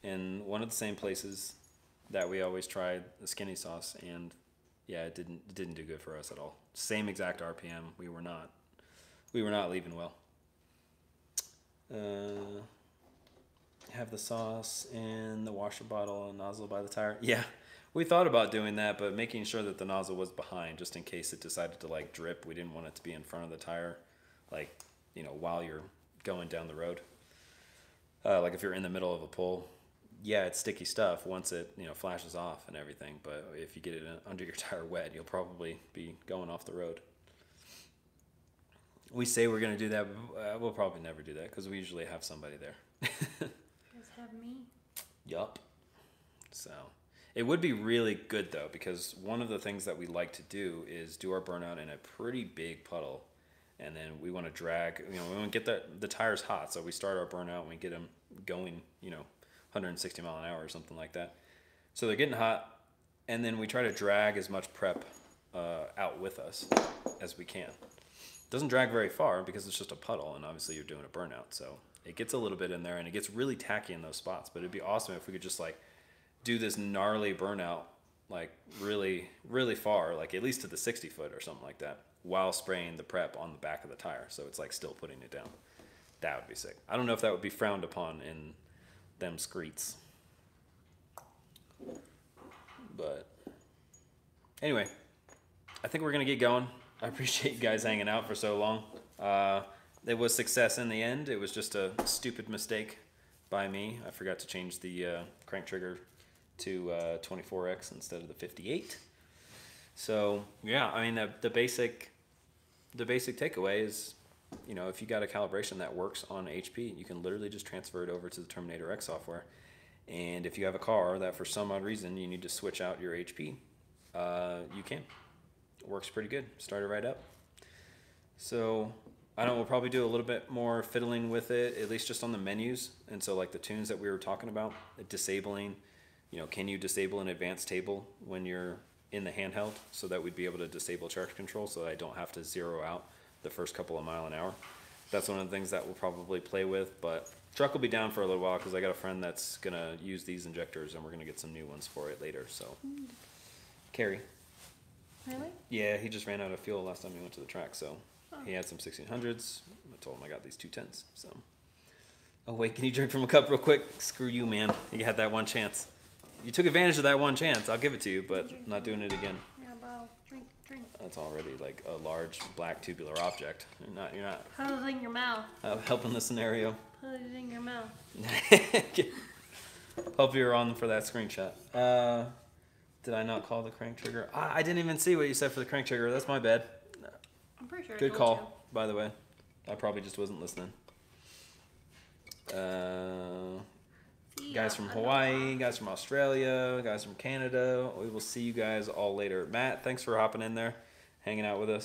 in one of the same places that we always tried the skinny sauce, and yeah, it didn't do good for us at all. Same exact RPM. We were not leaving well. Have the sauce in the washer bottle and nozzle by the tire. Yeah, we thought about doing that, but making sure that the nozzle was behind just in case it decided to like drip. We didn't want it to be in front of the tire, like, you know, while you're going down the road. Like if you're in the middle of a pull, yeah, it's sticky stuff once it, you know, flashes off and everything. But if you get it under your tire wet, you'll probably be going off the road. We say we're going to do that, but we'll probably never do that because we usually have somebody there. You guys have me. Yup. So it would be really good though, because one of the things that we like to do is do our burnout in a pretty big puddle, and then we want to drag, you know, we want to get the tires hot, so we start our burnout and we get them going, you know, 160 mile an hour or something like that. So they're getting hot, and then we try to drag as much prep out with us as we can. Doesn't drag very far because it's just a puddle, and obviously you're doing a burnout, so it gets a little bit in there and it gets really tacky in those spots. But it'd be awesome if we could just like do this gnarly burnout like really, really far, like at least to the 60 foot or something like that, while spraying the prep on the back of the tire, so it's like still putting it down. That would be sick. I don't know if that would be frowned upon in them screets, but anyway, I think we're gonna get going. I appreciate you guys hanging out for so long. It was success in the end. It was just a stupid mistake by me. I forgot to change the crank trigger to 24X instead of the 58. So yeah, I mean the basic takeaway is, you know, if you got a calibration that works on HP, you can literally just transfer it over to the Terminator X software. And if you have a car that for some odd reason you need to switch out your HP, you can. It works pretty good. Start it right up. So I know we'll probably do a little bit more fiddling with it, at least just on the menus. And so like the tunes that we were talking about, disabling, you know, can you disable an advanced table when you're in the handheld, so that we'd be able to disable charge control so that I don't have to zero out the first couple of mile an hour. That's one of the things that we'll probably play with, but truck will be down for a little while because I got a friend that's gonna use these injectors and we're gonna get some new ones for it later. So Carrie. Really? Yeah, he just ran out of fuel last time he went to the track, so he had some 1600s. I told him I got these 210s. So, oh wait, can you drink from a cup real quick? Screw you, man. You had that one chance. You took advantage of that one chance. I'll give it to you, but I'm not doing it again. Yeah, well, drink. That's already like a large black tubular object. You're not Put it in your mouth. helping the scenario. Put it in your mouth. Hope you're on for that screenshot. Did I not call the crank trigger? I didn't even see what you said for the crank trigger. That's my bad. I'm pretty sure. Good I told call, by the way. I probably just wasn't listening. See Guys ya. from Hawaii, guys from Australia, guys from Canada. We will see you guys all later. Matt, thanks for hopping in there, hanging out with us.